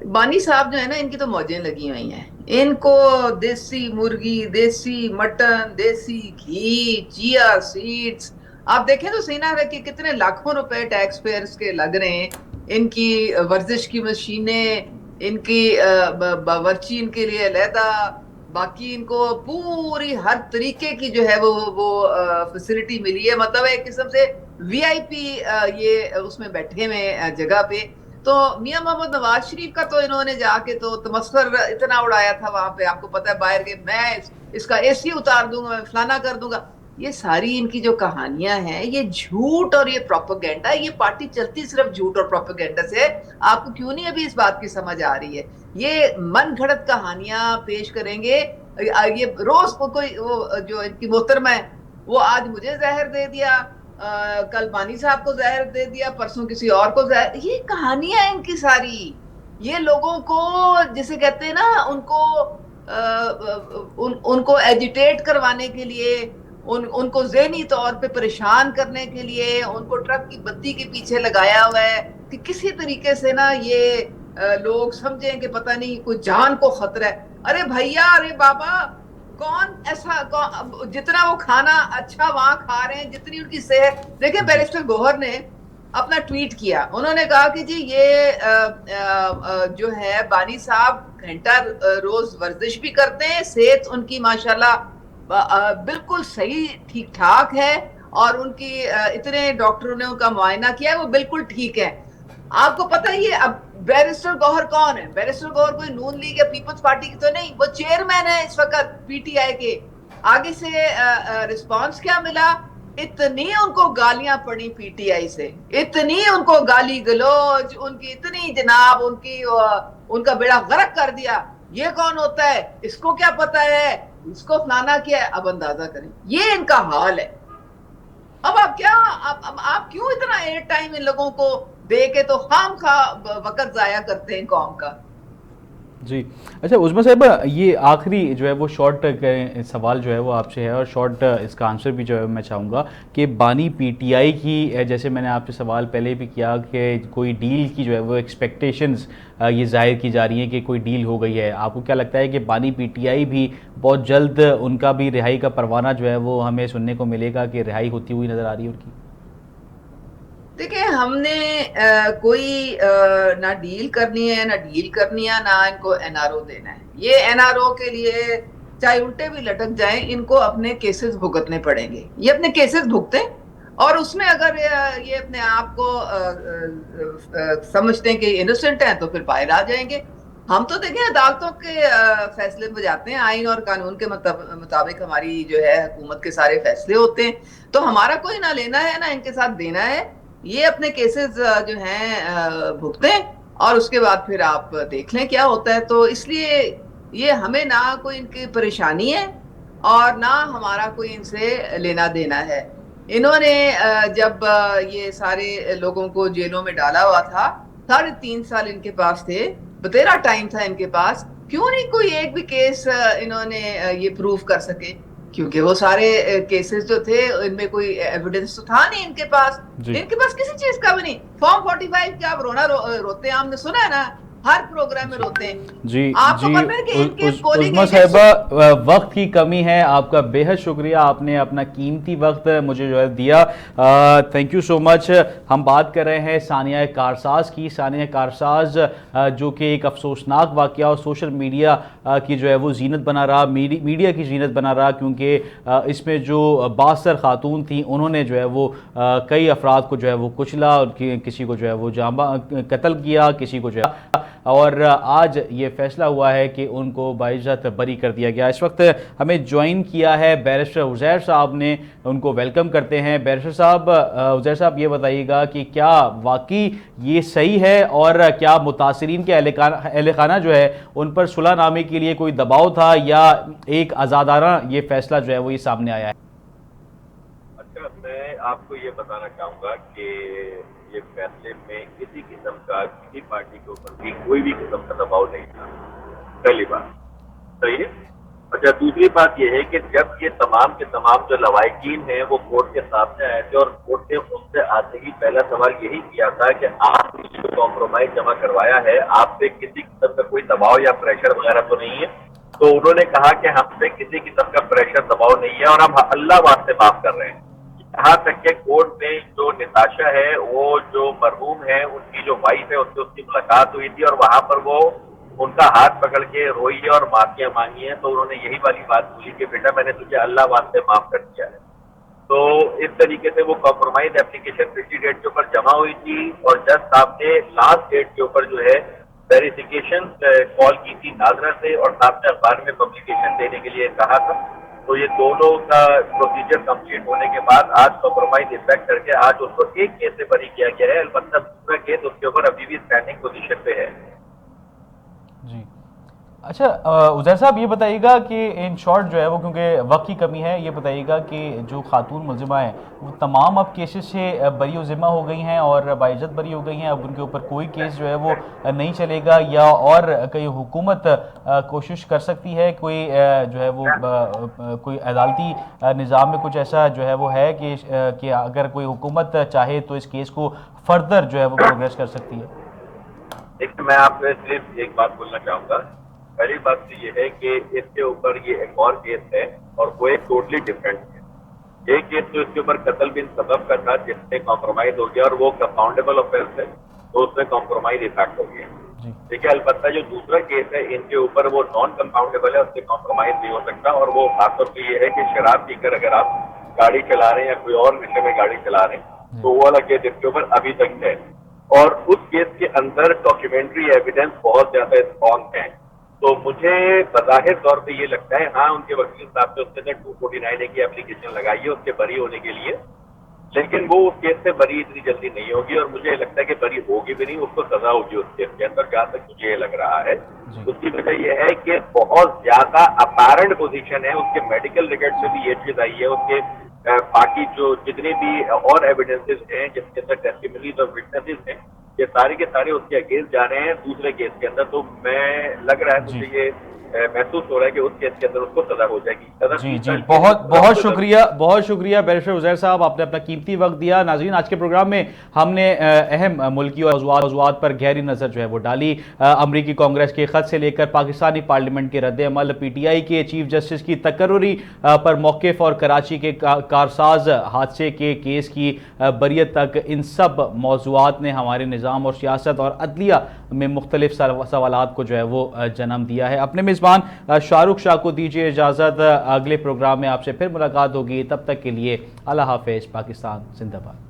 बानी साहब जो है ना, इनकी तो मौजें लगी हुई हैं, इनको देसी मुर्गी, देसी मटन, देसी घी, चिया सीड्स, आप देखें तो सीना है कि कितने लाखों रुपए टैक्स पेयर्स के लग रहे हैं। इनकी वर्जिश की मशीनें, इनकी बावर्ची इनके लिए अलहदा, बाकी इनको पूरी हर तरीके की जो है वो फैसिलिटी मिली है, मतलब एक किस्म से वीआईपी ये उसमें बैठे हुए जगह पे। तो मियां मोहम्मद नवाज शरीफ का तो इन्होंने जाके तो तमस्खुर इतना उड़ाया था वहां पे, आपको पता है, बाहर के मैं इसका एसी उतार दूंगा, मैं फलाना कर दूंगा। ये सारी इनकी जो कहानियां हैं, ये झूठ और ये प्रोपेगेंडा, ये पार्टी चलती सिर्फ झूठ और प्रोपेगेंडा से। आपको क्यों नहीं अभी इस बात की समझ आ रही है? ये मन घड़त कहानियां पेश करेंगे, ये रोज कोई वो जो इनकी मोहतरमा है वो आज मुझे जहर दे दिया, कल बानी साहब को जहर दे दिया, परसों किसी और को जहर, ये कहानियां हैं इनकी सारी। ये लोगों को जिसे कहते हैं ना, उनको एजिटेट करवाने के लिए, उनको ज़हनी तौर पे परेशान करने के लिए उनको ट्रक की बत्ती के पीछे लगाया हुआ है कि किसी तरीके से ना ये लोग समझें कि पता नहीं कोई जान को खतरा है। अरे भैया, अरे बाबा, जितना वो खाना अच्छा वहां खा रहे हैं, जितनी उनकी सेहत। देखिए, बैरिस्टर गौहर ने अपना ट्वीट किया, उन्होंने कहा कि जी ये जो है बानी साहब घंटा रोज वर्जिश भी करते हैं, सेहत उनकी माशाल्लाह बिल्कुल सही ठीक ठाक है, और उनकी इतने डॉक्टरों ने उनका मुआयना किया है, वो बिल्कुल ठीक है। आपको पता ही है अब बैरिस्टर गौहर कौन है? बैरिस्टर गौहर कोई नून लीग या पीपल्स पार्टी की तो नहीं, वो चेयरमैन है इस वक्त पीटीआई के। आगे से रिस्पांस क्या मिला? इतनी उनको गालियां पड़ी पीटीआई से, इतनी उनको गाली गलौज, उनकी इतनी जनाब उनका बेड़ा गर्क कर दिया। ये कौन होता है, इसको क्या पता है, इसको फलाना किया है। अब अंदाजा करें, ये इनका हाल है। अब आप क्यों इतना एयर टाइम इन लोगों को दे के तो खाम खा वक्त जाया करते हैं कौम का? जी। अच्छा उस्मा साहिबा, ये आखिरी जो है वो शॉर्ट सवाल जो है वो आपसे है, और शॉर्ट इसका आंसर भी जो है मैं चाहूँगा कि बानी पीटीआई की, जैसे मैंने आपसे सवाल पहले भी किया कि कोई डील की जो है वो एक्सपेक्टेशंस ये जाहिर की जा रही हैं कि कोई डील हो गई है, आपको क्या लगता है कि बानी पीटीआई भी बहुत जल्द उनका भी रिहाई का परवाना जो है वो हमें सुनने को मिलेगा कि रिहाई होती हुई नज़र आ रही है उनकी? देखिए, हमने कोई ना डील करनी है, ना डील करनी है, ना इनको एनआरओ देना है। ये एनआरओ के लिए चाहे उल्टे भी लटक जाएं, इनको अपने केसेस भुगतने पड़ेंगे। ये अपने केसेस भुगतें, और उसमें अगर ये अपने आप को समझते हैं कि इनोसेंट हैं, तो फिर बाहर आ जाएंगे। हम तो देखें, अदालतों के फैसले बजाते हैं, आइन और कानून के मुताबिक हमारी जो है हुकूमत के सारे फैसले होते हैं, तो हमारा कोई ना लेना है ना इनके साथ देना है। ये अपने केसेस जो हैं भुगतें, और उसके बाद फिर आप देख लें क्या होता है। तो इसलिए ये हमें ना कोई इनकी परेशानी है, और ना हमारा कोई इनसे लेना देना है। इन्होंने जब ये सारे लोगों को जेलों में डाला हुआ था, 3.5 साल इनके पास थे, बतेरा टाइम था इनके पास। क्यों नहीं कोई एक भी केस इन्होंने ये प्रूव कर सके? क्योंकि वो सारे केसेस जो थे, इनमें कोई एविडेंस तो था नहीं इनके पास। जी। इनके पास किसी चीज का भी नहीं। फॉर्म 45 के आप रोते हैं, आपने सुना है ना, हर प्रोग्राम में रोते हैं। जी आपको जी। पता है कि इनके पोलिंग उस्मा साहिबा, वक्त की कमी है, आपका बेहद शुक्रिया, आपने अपना कीमती वक्त मुझे जो है दिया, थैंक यू सो मच। हम बात कर रहे हैं सानिया कारसाज की। सानिया कारसाज जो कि एक अफसोसनाक वाक़या और सोशल मीडिया की जो है वो जीनत बना रहा, मीडिया की जीनत बना रहा, क्योंकि इसमें जो 62 खातून थी, उन्होंने जो है वो कई अफराद को जो है वो कुचला, किसी को जो है वो जामा कत्ल किया, किसी को जो है, और आज ये फैसला हुआ है कि उनको बाइज्जत बरी कर दिया गया। इस वक्त हमें ज्वाइन किया है बैरिस्टर उज़ैर साहब ने, उनको वेलकम करते हैं। बैरिस्टर साहब, उज़ैर साहब ये बताइएगा कि क्या वाकई ये सही है, और क्या मुतासरीन के अहल खाना जो है उन पर सुलहनामे के लिए कोई दबाव था, या एक आज़ादाना ये फैसला जो है वो ये सामने आया है? अच्छा, मैं आपको ये बताना चाहूँगा कि ये फैसले में किसी किस्म का, किसी पार्टी के ऊपर भी कोई भी किस्म का दबाव नहीं था, पहली बात। सही है। अच्छा, दूसरी बात यह है कि जब ये तमाम के तमाम जो लवाहिकीन हैं वो कोर्ट के सामने आए थे, और कोर्ट ने उनसे आते ही पहला सवाल यही किया था कि आपने जो कॉम्प्रोमाइज जमा करवाया है, आप पे किसी किस्म का कोई दबाव या प्रेशर वगैरह तो नहीं है? तो उन्होंने कहा कि हम पे किसी किस्म का प्रेशर दबाव नहीं है, और हम अल्लाह वास्ते माफ कर रहे हैं। यहाँ तक के कोर्ट में जो निताशा है, वो जो मरहूम है, उनकी जो वाइफ है, उससे उसकी मुलाकात हुई थी, और वहां पर वो उनका हाथ पकड़ के रोई है और माफियां मांगी है। तो उन्होंने यही वाली बात बोली कि बेटा, मैंने तुझे अल्लाह वास्ते माफ कर दिया है। तो इस तरीके से वो कॉम्प्रोमाइज एप्लीकेशन पिछली डेट के ऊपर जमा हुई थी, और जज साहब ने लास्ट डेट के ऊपर जो है वेरिफिकेशन कॉल की थी नाजरा से, और साथ में अखबार में पब्लिकेशन देने के लिए कहा था। तो ये दोनों का प्रोसीजर कंप्लीट होने के बाद आज कॉम्प्रोमाइज इफेक्ट करके आज उसको एक केस से बरी किया गया है। अलबत्ता दूसरा केस उसके ऊपर अभी भी स्टैंडिंग पोजीशन पे है। जी। अच्छा उज़ैर साहब, ये बताइएगा कि इन शॉर्ट जो है वो, क्योंकि वक्त की कमी है, ये बताइएगा कि जो खातून मुलजिमा हैं वो तमाम अब केसेस से बरी व ज़िम्मा हो गई हैं और बाइज्जत बरी हो गई हैं, अब उनके ऊपर कोई केस जो है वो नहीं चलेगा, या और कहीं हुकूमत कोशिश कर सकती है, कोई जो है वो कोई अदालती निज़ाम में कुछ ऐसा जो है वो है कि अगर कोई हुकूमत चाहे तो इस केस को फर्दर जो है वो प्रोग्रेस कर सकती है? देखिए, मैं आपसे सिर्फ एक बात बोलना चाहूंगा। पहली बात तो ये है कि इसके ऊपर ये एक और केस है, और वो एक टोटली डिफरेंट है। एक केस तो इसके ऊपर कत्ल बिन सबब का था, जिससे कॉम्प्रोमाइज हो गया, और वो कंपाउंडेबल ऑफेंस है, तो उसमें कॉम्प्रोमाइज इफेक्ट हो गया। देखिए, अलबत्ता जो दूसरा केस है, इनके ऊपर वो नॉन कंपाउंडेबल है, उससे कॉम्प्रोमाइज नहीं हो सकता, और वो खासतौर पर ये है कि शराब पीकर अगर आप गाड़ी चला रहे हैं या कोई और नशे में गाड़ी चला रहे हैं, तो वो वाला केस इसके ऊपर अभी तक है। और उस केस के अंदर डॉक्यूमेंट्री एविडेंस बहुत ज्यादा स्ट्रॉन्ग है। तो मुझे बज़ाहिर तौर पे ये लगता है, हाँ, उनके वकील साहब ने उसके अंदर 249A की एप्लीकेशन लगाई है उसके बरी होने के लिए, लेकिन वो उस केस से बरी इतनी जल्दी नहीं होगी, और मुझे लगता है कि बरी होगी भी नहीं, उसको सजा होगी उस केस के अंदर, जहां तक मुझे ये लग रहा है। उसकी वजह यह है कि बहुत ज्यादा अपारेंट पोजीशन है, उसके मेडिकल रिकॉर्ड से भी ये चीज आई है, उसके बाकी जो जितने भी और एविडेंसेस हैं जिसके अंदर टेस्टिमनीज और विटनेसेस हैं, ये सारे के सारे उसके अगेंस्ट जा रहे हैं दूसरे केस के अंदर। तो मैं लग रहा है मुझे ये महसूस हो रहा है कि उस केस के अंदर उसको सजा हो जाएगी। जी जी, बहुत शुक्रिया बैरिस्टर उजैर साहब, आपने अपना कीमती वक्त दिया। नाज़रीन, आज के प्रोग्राम में हमने अहम मुल्की मौज़ूआत पर गहरी नज़र जो है वो डाली। अमरीकी कांग्रेस के खत से लेकर पाकिस्तानी पार्लियामेंट के रद्द-ए-अमल, PTI के चीफ जस्टिस की तकर्रुरी पर मौक़िफ़ और कराची के कारसाज हादसे के केस की बरियत तक, इन सब मौज़ूआत ने हमारे निज़ाम और सियासत और अदलिया में मुख्तलिफ सवालात को जो है वो जन्म दिया है। अपने मेज़बान शाहरुख शाह को दीजिए इजाज़त, अगले प्रोग्राम में आपसे फिर मुलाकात होगी। तब तक के लिए अल्लाह हाफ़िज़। पाकिस्तान जिंदाबाद।